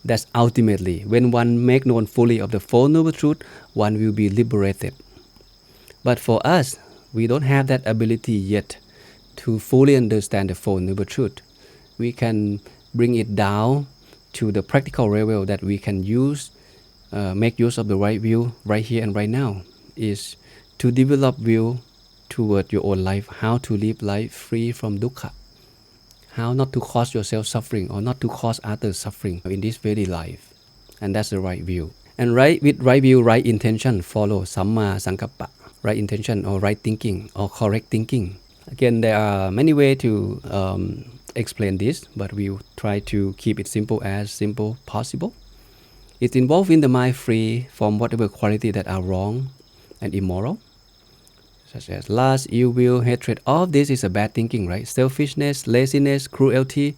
That's ultimately, when one make known fully of the Four Noble Truths, one will be liberated. But for us, we don't have that ability yet to fully understand the Four Noble Truths. We can bring it down to the practical level that we can use, make use of the right view right here and right now, is to develop view toward your own life, how to live life free from dukkha. how not to cause yourself suffering or not to cause others suffering in this very life. And that's the right view. And with right view, right intention follow Samma Sankappa, right intention or right thinking or correct thinking. Again, there are many ways to explain this, but we'll try to keep it simple as simple possible. It's involved in the mind free from whatever quality that are wrong and immoral, such as lust, ill will, hatred. All of this is a bad thinking, right? Selfishness, laziness, cruelty,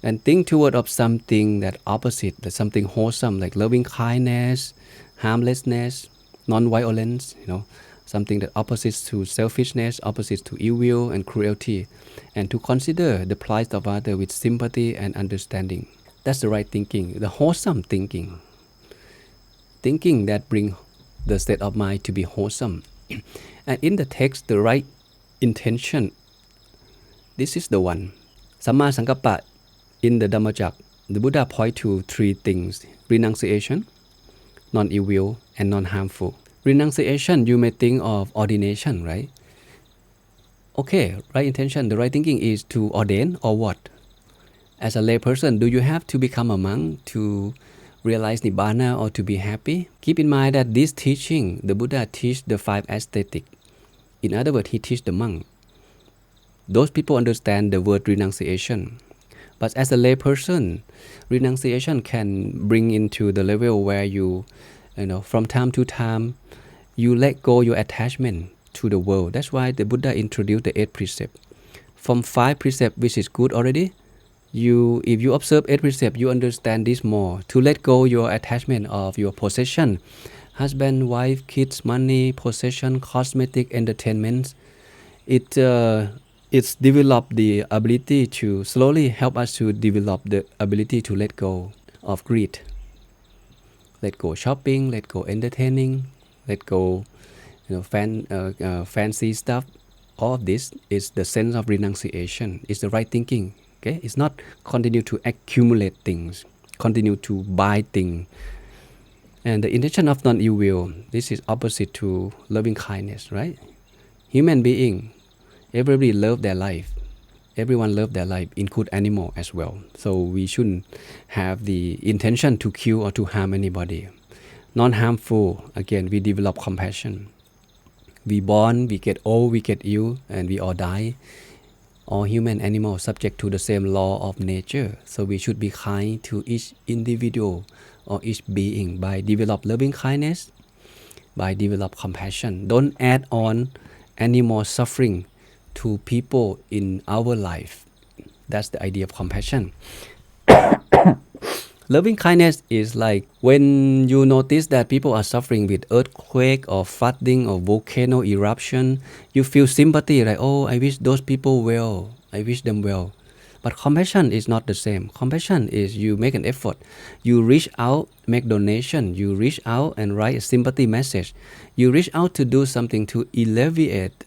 and think toward of something that opposite, that something wholesome, like loving kindness, harmlessness, non-violence, something that opposites to selfishness, opposites to ill will and cruelty, and to consider the plight of others with sympathy and understanding. That's the right thinking, the wholesome thinking. Thinking that brings the state of mind to be wholesome. And in the text, the right intention, this is the one. Samma Sankappa, in the Dhammajak, the Buddha point to three things: renunciation, non-ill will, and non-harmful. Renunciation, you may think of ordination, right? Okay, right intention, the right thinking is to ordain or what? As a lay person, do you have to become a monk to realize Nibbana or to be happy? Keep in mind that this teaching, the Buddha teach the five aesthetics. In other words, he teach the monk. Those people understand the word renunciation. But as a lay person, renunciation can bring into the level where you from time to time, you let go your attachment to the world. That's why the Buddha introduced the 8 precepts. From 5 precepts, which is good already, if you observe 8 precepts, you understand this more. To let go your attachment of your possession, husband, wife, kids, money, possession, cosmetic, entertainment. It's developed the ability to slowly help us to develop the ability to let go of greed. Let go shopping, let go entertaining, let go fancy stuff. All of this is the sense of renunciation. It's the right thinking. Okay, it's not continue to accumulate things, continue to buy things. And the intention of non-ill will, this is opposite to loving kindness, right? Human being, everybody love their life. Everyone love their life, include animal as well. So we shouldn't have the intention to kill or to harm anybody. Non-harmful, again, we develop compassion. We born, we get old, we get ill, and we all die. All human animals subject to the same law of nature. So we should be kind to each individual or each being by develop loving kindness, by develop compassion. Don't add on any more suffering to people in our life. That's the idea of compassion. Loving kindness is like when you notice that people are suffering with earthquake or flooding or volcano eruption, you feel sympathy, like, oh, I wish those people well, I wish them well. But compassion is not the same. Compassion is you make an effort. You reach out, make donation. You reach out and write a sympathy message. You reach out to do something to alleviate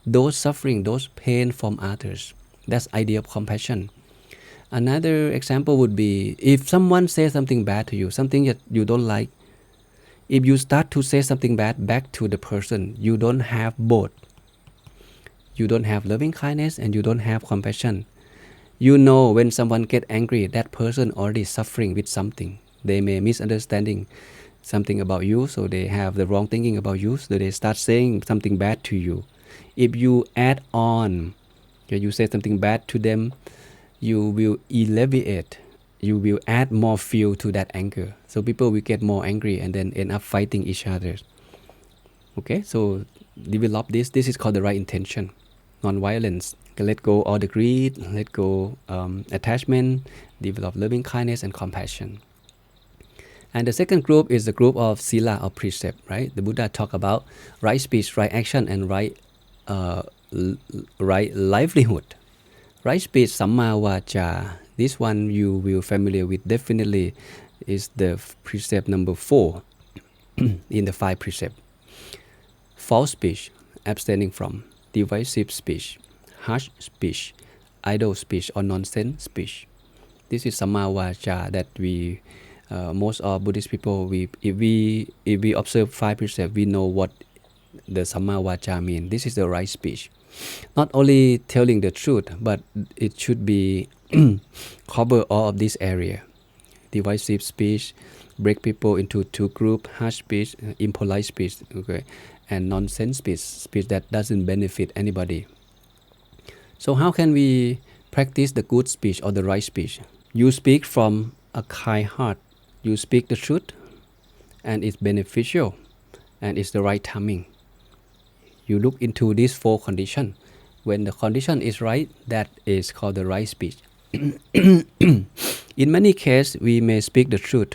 those suffering, those pain from others. That's idea of compassion. Another example would be if someone says something bad to you, something that you don't like, if you start to say something bad back to the person, you don't have both. You don't have loving kindness and you don't have compassion. You know when someone gets angry, that person already suffering with something. They may misunderstanding something about you, so they have the wrong thinking about you, so they start saying something bad to you. If you add on, you say something bad to them, you will alleviate, you will add more fuel to that anger. So people will get more angry and then end up fighting each other. Okay, so develop this. This is called the right intention, non-violence. Let go all the greed, let go attachment, develop loving kindness and compassion. And the second group is the group of sila or precept, right? The Buddha talk about right speech, right action, and right livelihood. Right speech, Samma Vacha. This one you will familiar with definitely is the precept number 4 in the 5 precepts. False speech, abstaining from. Divisive speech, harsh speech, idle speech or nonsense speech. This is Samma Vacha that we most of Buddhist people, if we observe 5 precepts, we know what the Samma Vacha mean. This is the right speech. Not only telling the truth, but it should be cover all of this area. Divisive speech, break people into two groups, harsh speech, impolite speech, okay, and nonsense speech, speech that doesn't benefit anybody. So how can we practice the good speech or the right speech? You speak from a kind heart. You speak the truth, and it's beneficial, and it's the right timing. You look into these four conditions. When the condition is right, that is called the right speech. In many cases, we may speak the truth,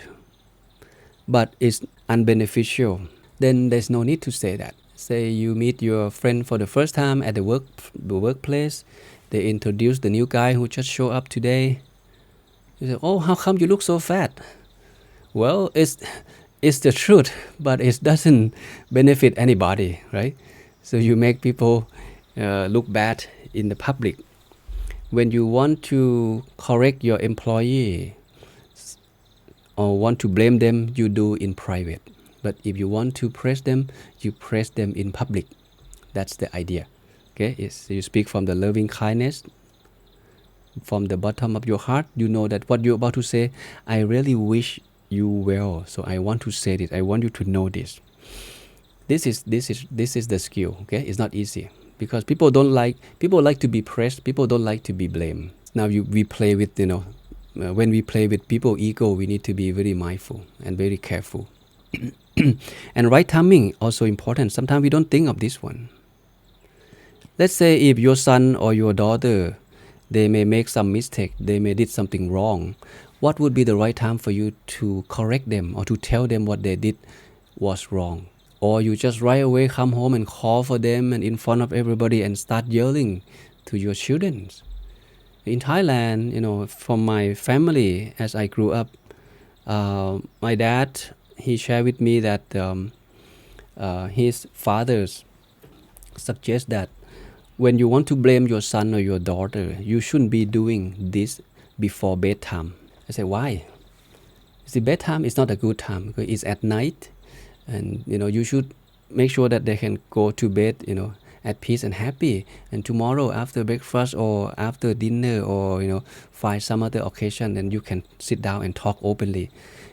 but it's unbeneficial. Then there's no need to say that. Say you meet your friend for the first time at the workplace. They introduce the new guy who just showed up today. You say, "Oh, how come you look so fat?" Well, it's the truth, but it doesn't benefit anybody, right? So you make people look bad in the public. When you want to correct your employee or want to blame them, you do in private. But if you want to praise them, you praise them in public. That's the idea. Okay, you speak from the loving kindness, from the bottom of your heart. You know that what you're about to say, I really wish you well. So I want to say this. I want you to know this. This is the skill. Okay, it's not easy because people like to be praised. People don't like to be blamed. Now we play with when we play with people ego, we need to be very mindful and very careful. And right timing also important. Sometimes we don't think of this one. Let's say if your son or your daughter, they may make some mistake, they may did something wrong. What would be the right time for you to correct them or to tell them what they did was wrong? Or you just right away come home and call for them and in front of everybody and start yelling to your children. In Thailand, from my family, as I grew up, my dad, he shared with me that his fathers suggest that when you want to blame your son or your daughter, you shouldn't be doing this before bedtime. I say, why? See, bedtime is not a good time because it's at night, and you should make sure that they can go to bed, at peace and happy. And tomorrow after breakfast or after dinner or find some other occasion, then you can sit down and talk openly.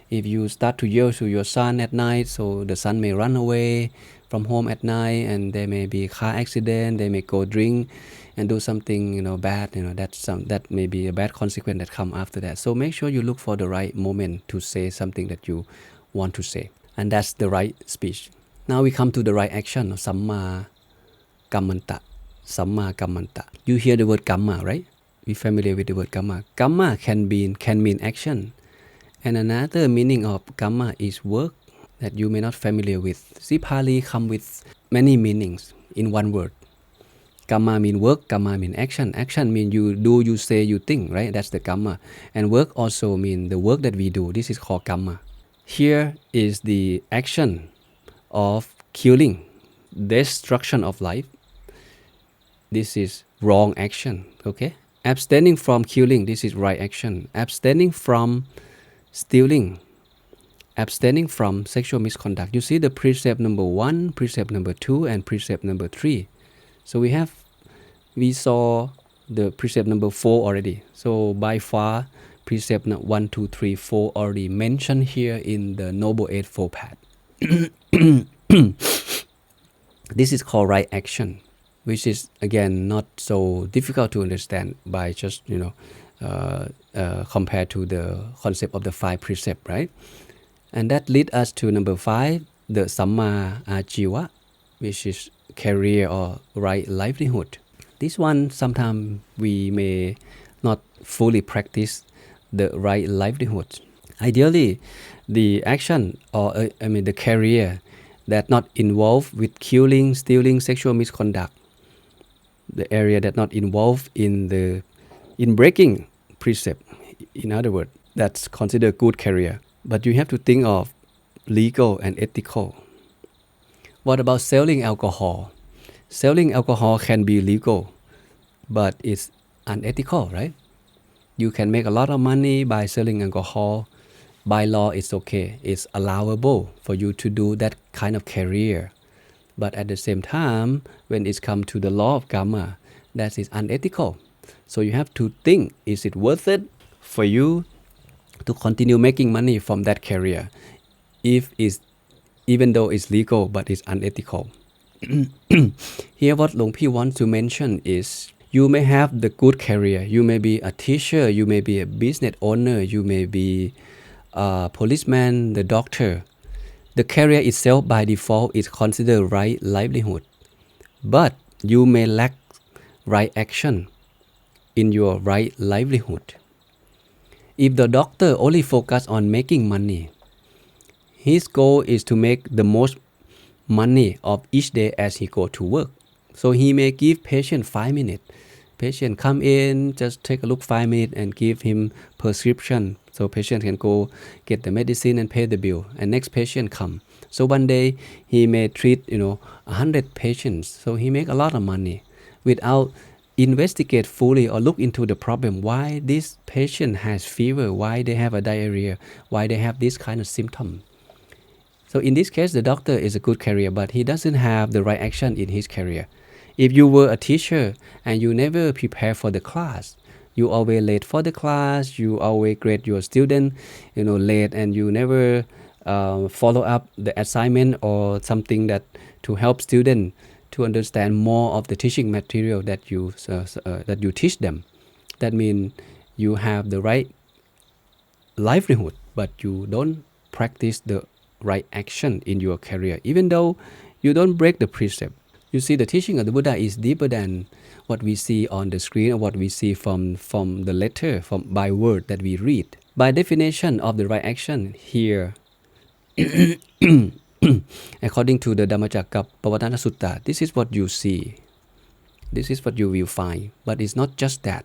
If you start to yell to your son at night, so the son may run away from home at night, and there may be a car accident, they may go drink and do something bad. That may be a bad consequence that come after that. So make sure you look for the right moment to say something that you want to say, and that's the right speech. Now we come to the right action, Samma Kammanta. Samma Kammanta. You hear the word Kamma, right? We familiar with the word Kamma. Kamma can mean action. And another meaning of Kamma is work that you may not familiar with. See, Pali come with many meanings in one word. Kamma mean work, Kamma mean action. Action mean you do, you say, you think, right? That's the Kamma. And work also mean the work that we do. This is called Kamma. Here is the action of killing, destruction of life. This is wrong action, okay? Abstaining from killing, this is right action. Abstaining from stealing, abstaining from sexual misconduct. You see the precept number 1, precept number 2, and precept number 3. So we saw the precept number 4 already. So by far, precept 1, 2, 3, 4 already mentioned here in the Noble Eightfold Path. This is called right action, which is again not so difficult to understand by just compared to the concept of the 5 precepts, right? And that leads us to number 5, the Samma Ajiva, which is career or right livelihood. This one, sometimes we may not fully practice the right livelihood. Ideally, the action or the career that not involved with killing, stealing, sexual misconduct, the area that not involved in breaking precept. In other words, that's considered good career. But you have to think of legal and ethical. What about selling alcohol? Selling alcohol can be legal, but it's unethical, right? You can make a lot of money by selling alcohol. By law, it's okay. It's allowable for you to do that kind of career. But at the same time, when it's come to the law of karma, that is unethical. So you have to think, is it worth it for you to continue making money from that career, if it's, even though it's legal, but it's unethical. Here what Long Pi wants to mention is, you may have the good career, you may be a teacher, you may be a business owner, you may be a policeman, the doctor. The career itself by default is considered right livelihood, but you may lack right action in your right livelihood. If the doctor only focus on making money, his goal is to make the most money of each day as he go to work. So he may give patient 5 minutes. Patient come in, just take a look 5 minutes and give him prescription. So patient can go get the medicine and pay the bill. And next patient come. So one day he may treat 100 patients. So he make a lot of money without investigate fully or look into the problem. Why this patient has fever? Why they have a diarrhea? Why they have this kind of symptom? So in this case, the doctor is a good career, but he doesn't have the right action in his career. If you were a teacher and you never prepare for the class, you always late for the class, you always grade your student, late, and you never follow up the assignment or something that to help student to understand more of the teaching material that you teach them. That means you have the right livelihood, but you don't practice the right action in your career, even though you don't break the precept. You see, the teaching of the Buddha is deeper than what we see on the screen or what we see from the letter, by word that we read. By definition of the right action here, according to the Dhammacakkappavattana Sutta, this is what you see. This is what you will find. But it's not just that.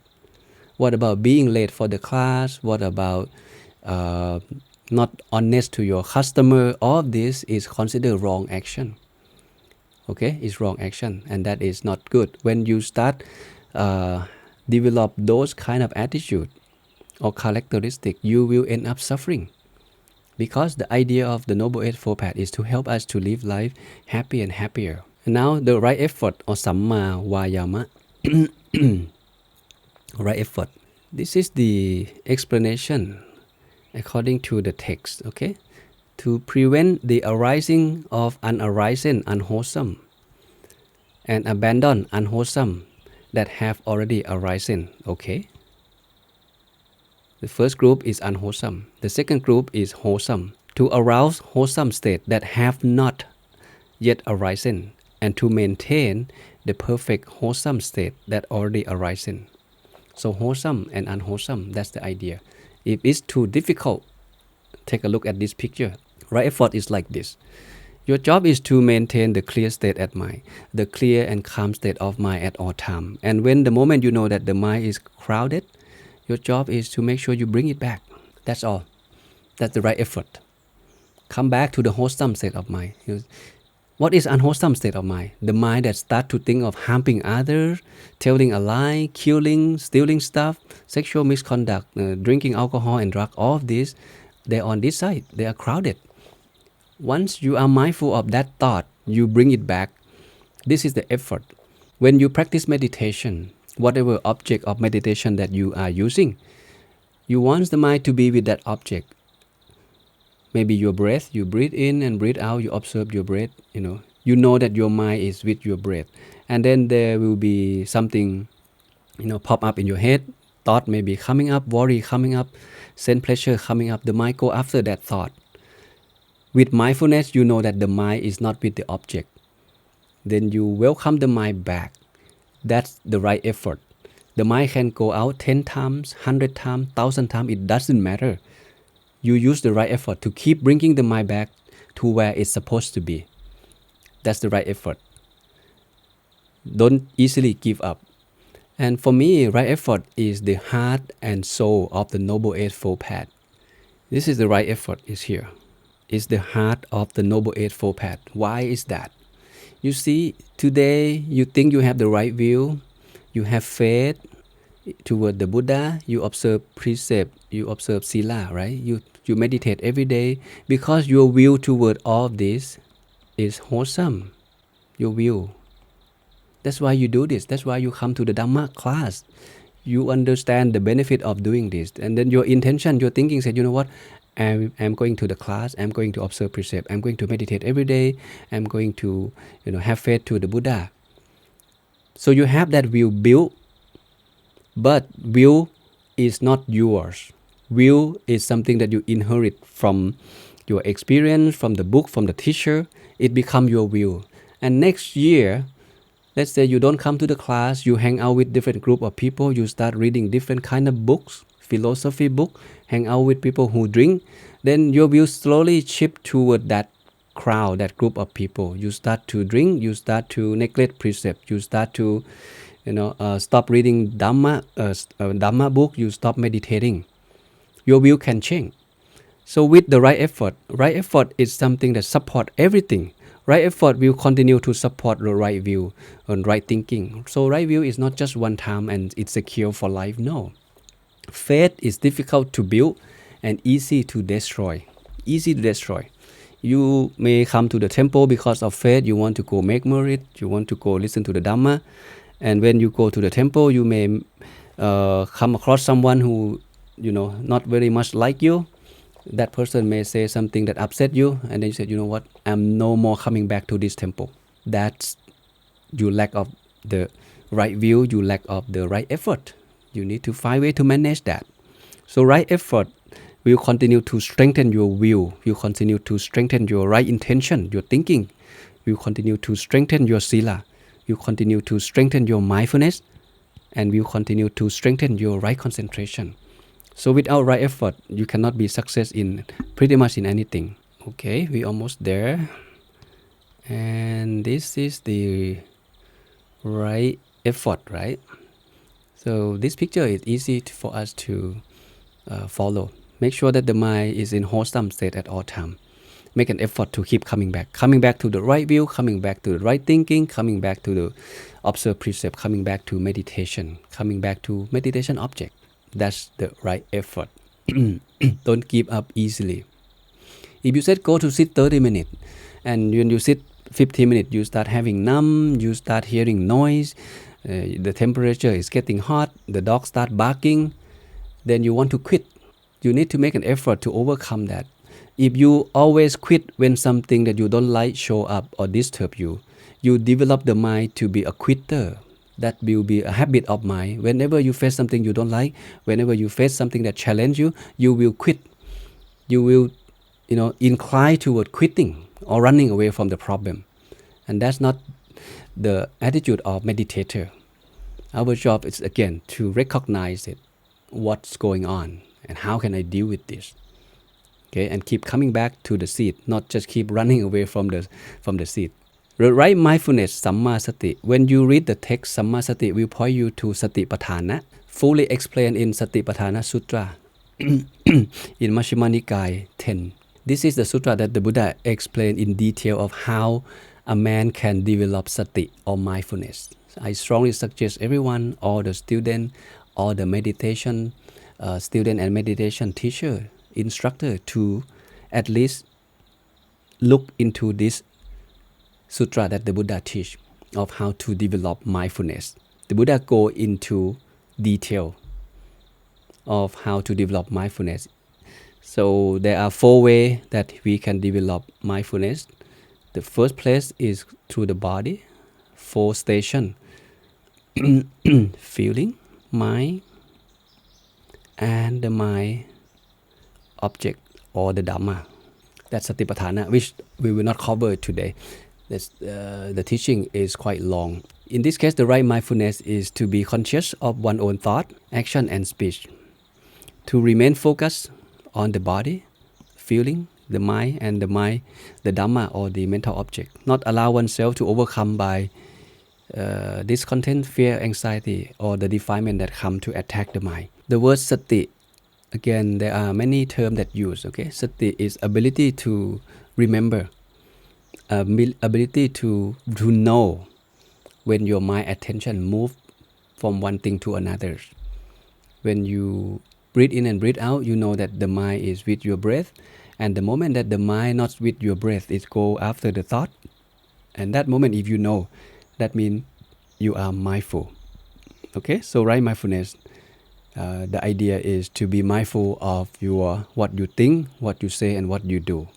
What about being late for the class? What about not honest to your customer? All of this is considered wrong action. Okay, it's wrong action, and that is not good. When you start develop those kind of attitude or characteristic, you will end up suffering. Because the idea of the Noble Eightfold Path is to help us to live life happy and happier. And now the right effort or Samma Vayama, right effort. This is the explanation according to the text, okay? To prevent the arising of unarising, unwholesome, and abandon unwholesome that have already arisen, okay? The first group is unwholesome. The second group is wholesome. To arouse wholesome state that have not yet arisen, and to maintain the perfect wholesome state that already arisen. So wholesome and unwholesome, that's the idea. If it's too difficult, take a look at this picture. Right effort is like this. Your job is to maintain the clear state at mind, the clear and calm state of mind at all time. And when the moment you know that the mind is crowded, your job is to make sure you bring it back. That's all. That's the right effort. Come back to the wholesome state of mind. What is unwholesome state of mind? The mind that starts to think of harming others, telling a lie, killing, stealing stuff, sexual misconduct, drinking alcohol and drug. All of this, they're on this side. They are crowded. Once you are mindful of that thought, you bring it back. This is the effort. When you practice meditation, whatever object of meditation that you are using, you want the mind to be with that object. Maybe your breath, you breathe in and breathe out, you observe your breath, you know that your mind is with your breath. And then there will be something, pop up in your head, thought may be coming up, worry coming up, sense pleasure coming up, the mind go after that thought. With mindfulness, you know that the mind is not with the object. Then you welcome the mind back. That's the right effort. The mind can go out 10 times, 100 times, 1,000 times, it doesn't matter. You use the right effort to keep bringing the mind back to where it's supposed to be. That's the right effort. Don't easily give up. And for me, right effort is the heart and soul of the Noble Eightfold Path. This is the right effort is here. It's the heart of the Noble Eightfold Path. Why is that? You see, today you think you have the right view, you have faith toward the Buddha, you observe precept, you observe sila, right? You meditate every day because your view toward all of this is wholesome. your will. That's why you do this. That's why you come to the Dhamma class. You understand the benefit of doing this. And then your intention, your thinking said, you know what? I'm going to the class. I'm going to observe precept. I'm going to meditate every day. I'm going to, have faith to the Buddha. So you have that will built, but will is not yours. Will is something that you inherit from your experience, from the book, from the teacher. It becomes your will. And next year, let's say you don't come to the class, you hang out with different group of people, you start reading different kind of books, philosophy book, hang out with people who drink, then your will slowly shift toward that crowd, that group of people. You start to drink, you start to neglect precept, you start to, stop reading Dhamma book, you stop meditating. Your will can change. So with the right effort is something that support everything. Right effort will continue to support the right view and right thinking. So right view is not just one time and it's secure for life. No. Faith is difficult to build and easy to destroy. Easy to destroy. You may come to the temple because of faith. You want to go make merit. You want to go listen to the Dhamma. And when you go to the temple, you may come across someone who, not very much like you. That person may say something that upset you, and then you say, you know what, I'm no more coming back to this temple. That's you lack of the right view, you lack of the right effort. You need to find a way to manage that. So right effort will continue to strengthen your will, will continue to strengthen your right intention, your thinking, will continue to strengthen your sila, will continue to strengthen your mindfulness, and will continue to strengthen your right concentration. So without right effort, you cannot be success in pretty much in anything. Okay, we almost there. And this is the right effort, right? So this picture is easy for us to follow. Make sure that the mind is in wholesome state at all time. Make an effort to keep coming back to the right view, coming back to the right thinking, coming back to the observe precept, coming back to meditation, coming back to meditation object. That's the right effort. Don't give up easily. If you said go to sit 30 minutes, and when you sit 15 minutes, you start having numb, you start hearing noise, the temperature is getting hot, the dog start barking, then you want to quit. You need to make an effort to overcome that. If you always quit when something that you don't like show up or disturb you, you develop the mind to be a quitter. That will be a habit of mind. Whenever you face something you don't like, whenever you face something that challenges you, you will quit. You will, incline toward quitting or running away from the problem. And that's not the attitude of meditator. Our job is, again, to recognize it, what's going on, and how can I deal with this. Okay, and keep coming back to the seat, not just keep running away from the seat. The right mindfulness, Samma Sati. When you read the text, Samma Sati will point you to Satipatthana, fully explained in Satipatthana Sutra in Majjhima Nikaya 10. This is the sutra that the Buddha explained in detail of how a man can develop sati or mindfulness. I strongly suggest everyone, all the student, all the meditation student and meditation teacher, instructor, to at least look into this sutra that the Buddha teach of how to develop mindfulness. The Buddha go into detail of how to develop mindfulness. So there are 4 ways that we can develop mindfulness. The first place is through the body, 4 stations: feeling, mind, and the mind object or the Dhamma. That's Satipatthana, which we will not cover today. The teaching is quite long. In this case, the right mindfulness is to be conscious of one's own thought, action, and speech. To remain focused on the body, feeling, the mind, and the Dhamma or the mental object. Not allow oneself to overcome by discontent, fear, anxiety, or the defilement that come to attack the mind. The word sati, again, there are many terms that use. Okay, sati is ability to remember, ability to know when your mind attention move from one thing to another. When you breathe in and breathe out, you know that the mind is with your breath, and the moment that the mind not with your breath, it go after the thought, And that moment, if you know, that means you are mindful. Okay, so right mindfulness, the idea is to be mindful of what you think, what you say, and what you do.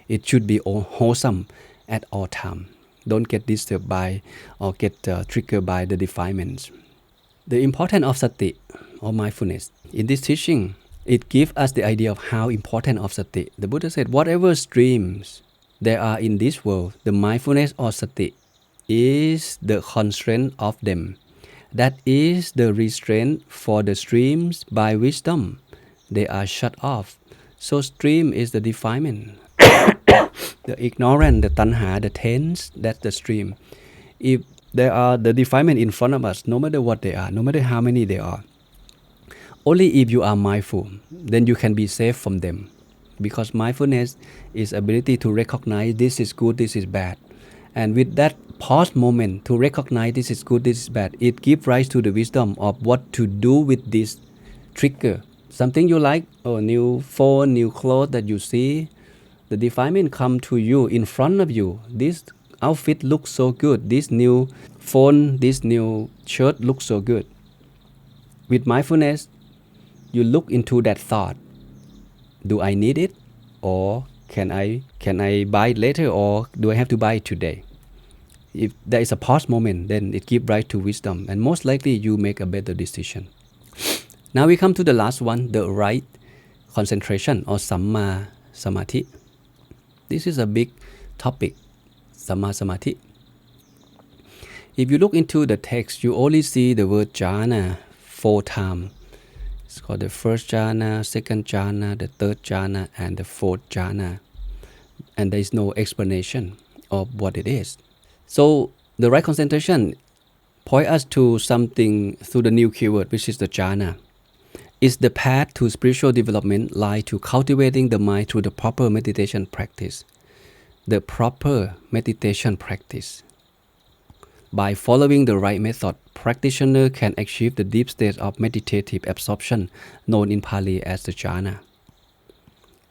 It should be wholesome at all time. Don't get disturbed by or get triggered by the defilements. The importance of sati or mindfulness in this teaching, it gives us the idea of how important of sati. The Buddha said, whatever streams there are in this world, the mindfulness or sati is the constraint of them. That is the restraint for the streams by wisdom. They are shut off. So stream is the defilement. The ignorant, the tanha, the taints, that's the stream. If there are the defilement in front of us, no matter what they are, no matter how many they are, only if you are mindful, then you can be safe from them. Because mindfulness is ability to recognize this is good, this is bad. And with that pause moment to recognize this is good, this is bad, it gives rise to the wisdom of what to do with this trigger. Something you like, new phone, new clothes that you see, the defilement come to you in front of you. This outfit looks so good. This new phone, this new shirt looks so good. With mindfulness, you look into that thought. Do I need it? Or can I buy it later? Or do I have to buy it today? If there is a pause moment, then it gives rise to wisdom. And most likely you make a better decision. Now we come to the last one, the right concentration or Samma Samadhi. This is a big topic, Samma Samadhi. If you look into the text, you only see the word jhana 4 times. It's called the first jhana, second jhana, the third jhana, and the fourth jhana. And there is no explanation of what it is. So the right concentration point us to something through the new keyword, which is the jhana. Is the path to spiritual development lie to cultivating the mind through the proper meditation practice. The proper meditation practice. By following the right method, practitioner can achieve the deep state of meditative absorption, known in Pali as the jhana.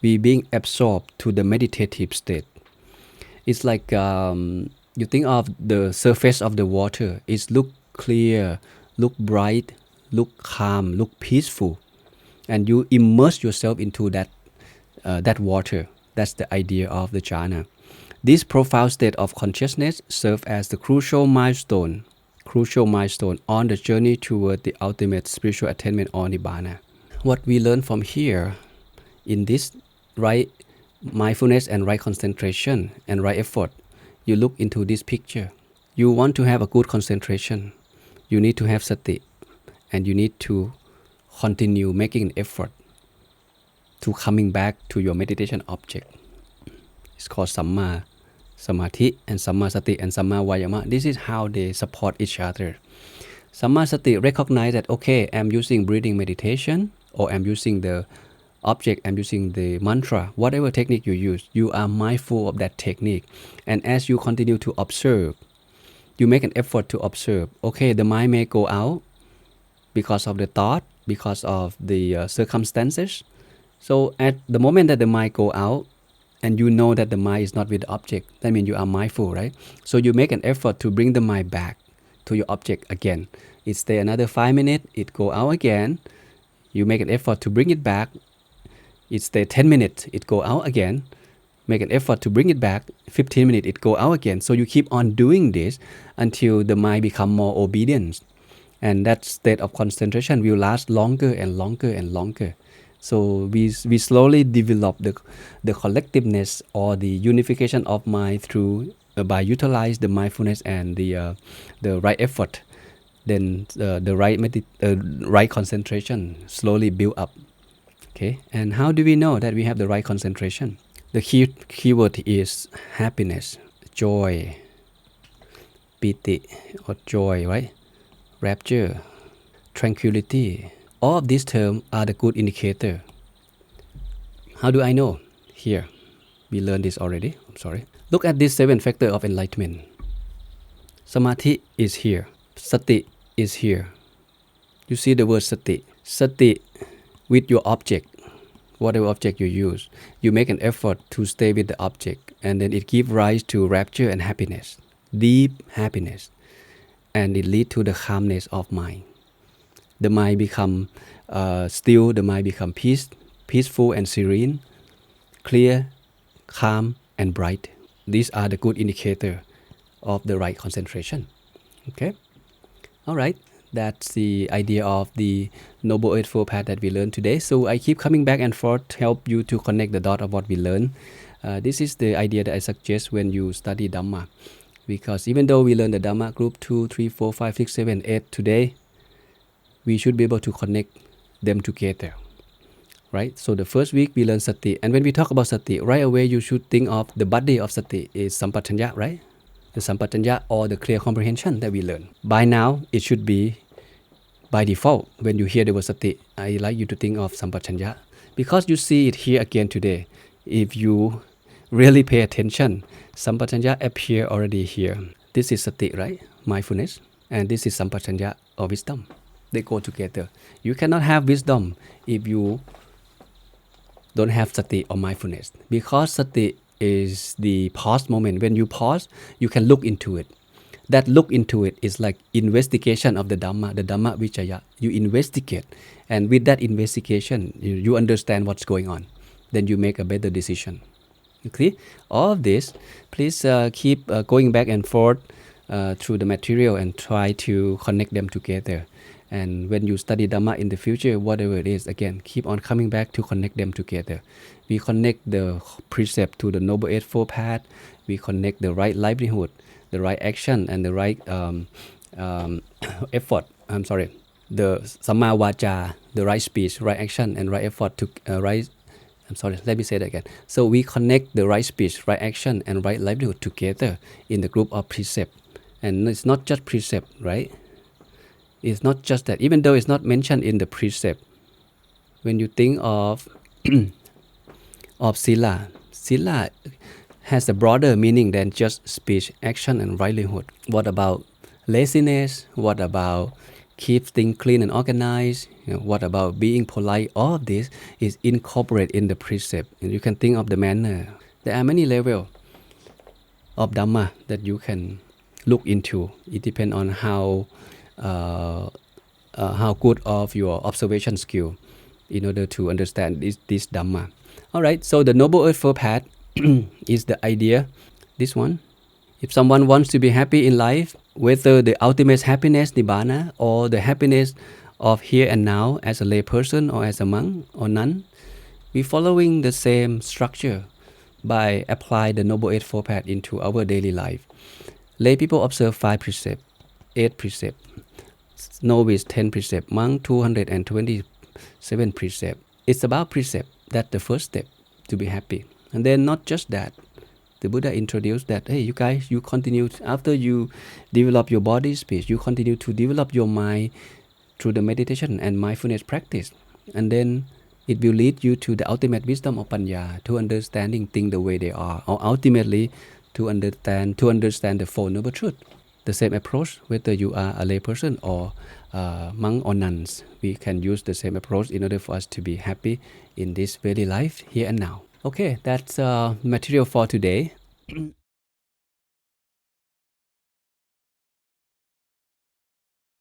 We being absorbed to the meditative state. It's like you think of the surface of the water. It look clear, look bright, look calm, look peaceful, and you immerse yourself into that water. That's the idea of the jhana. This profound state of consciousness serves as the crucial milestone on the journey toward the ultimate spiritual attainment or nibbana. What we learn from here in this right mindfulness and right concentration and right effort, you look into this picture. You want to have a good concentration. You need to have sati, and you need to continue making an effort to coming back to your meditation object. It's called Samma Samadhi and Samma Sati and Samma Vayama. This is how they support each other. Samma Sati recognize that, okay, I'm using breathing meditation, or I'm using the object, I'm using the mantra, whatever technique you use, you are mindful of that technique. And as you continue to observe, you make an effort to observe. Okay, the mind may go out because of the thought, because of the circumstances. So at the moment that the mind go out, and you know that the mind is not with the object, that means you are mindful, right? So you make an effort to bring the mind back to your object again. It stay another 5 minutes, it go out again. You make an effort to bring it back. It stay 10 minutes, it go out again. Make an effort to bring it back. 15 minutes, it go out again. So you keep on doing this until the mind become more obedient. And that state of concentration will last longer and longer and longer. So we slowly develop the collectiveness or the unification of mind through by utilize the mindfulness and the right effort. Then the right concentration slowly build up. Okay, and how do we know that we have the right concentration? The keyword is happiness, joy, piti or joy, right? Rapture, tranquility. All of these terms are the good indicator. How do I know? Here, we learned this already. I'm sorry. Look at this 7 factors of enlightenment. Samadhi is here. Sati is here. You see the word sati. Sati with your object, whatever object you use. You make an effort to stay with the object, and then it gives rise to rapture and happiness, deep happiness, and it leads to the calmness of mind. The mind become still, the mind become peaceful and serene, clear, calm, and bright. These are the good indicator of the right concentration. Okay? All right. That's the idea of the Noble Eightfold Path that we learned today. So I keep coming back and forth to help you to connect the dot of what we learned. This is the idea that I suggest when you study Dhamma. Because even though we learn the Dhamma Group 2, 3, 4, 5, 6, 7, 8 today, we should be able to connect them together. Right? So the first week we learn Sati. And when we talk about Sati, right away you should think of the body of Sati is Sampajanya, right? The Sampajanya or the clear comprehension that we learn. By now, it should be by default. When you hear the word Sati, I like you to think of Sampajanya. Because you see it here again today. If you really pay attention, Sampajanya appear already here. This is Sati, right? Mindfulness. And this is Sampajanya or wisdom. They go together. You cannot have wisdom if you don't have Sati or mindfulness. Because Sati is the pause moment. When you pause, you can look into it. That look into it is like investigation of the Dhamma Vichaya. You investigate, and with that investigation, you understand what's going on. Then you make a better decision. Okay? All of this, please keep going back and forth through the material and try to connect them together. And when you study Dhamma in the future, whatever it is, again, keep on coming back to connect them together. We connect the precept to the Noble Eightfold Path. We connect the right livelihood, the right action, and the right effort. The Samma Vacha, the right speech, right action, and right effort to let me say that again. So we connect the right speech, right action, and right livelihood together in the group of precept. And it's not just precept, right? It's not just that, even though it's not mentioned in the precept. When you think of Sila has a broader meaning than just speech, action, and livelihood. What about laziness? What about keep things clean and organized? What about being polite? All of this is incorporated in the precept. And you can think of the manner. There are many levels of Dhamma that you can look into. It depends on how good of your observation skill in order to understand this Dhamma. All right, so the Noble Eightfold Path is the idea, this one. If someone wants to be happy in life, whether the ultimate happiness, Nibbana, or the happiness of here and now as a lay person or as a monk or nun, we're following the same structure by applying the Noble Eightfold Path into our daily life. Lay people observe 5 precepts, 8 precepts. Novice 10 precept, monk 227 precept. It's about precept. That's the first step to be happy. And then not just that. The Buddha introduced that, hey, you guys, you continue, after you develop your body, speech, you continue to develop your mind through the meditation and mindfulness practice. And then it will lead you to the ultimate wisdom of Panya, to understanding things the way they are, or ultimately to understand the Four Noble Truths. The same approach, whether you are a lay person or monk or nuns, we can use the same approach in order for us to be happy in this very life, here and now. Okay, that's material for today.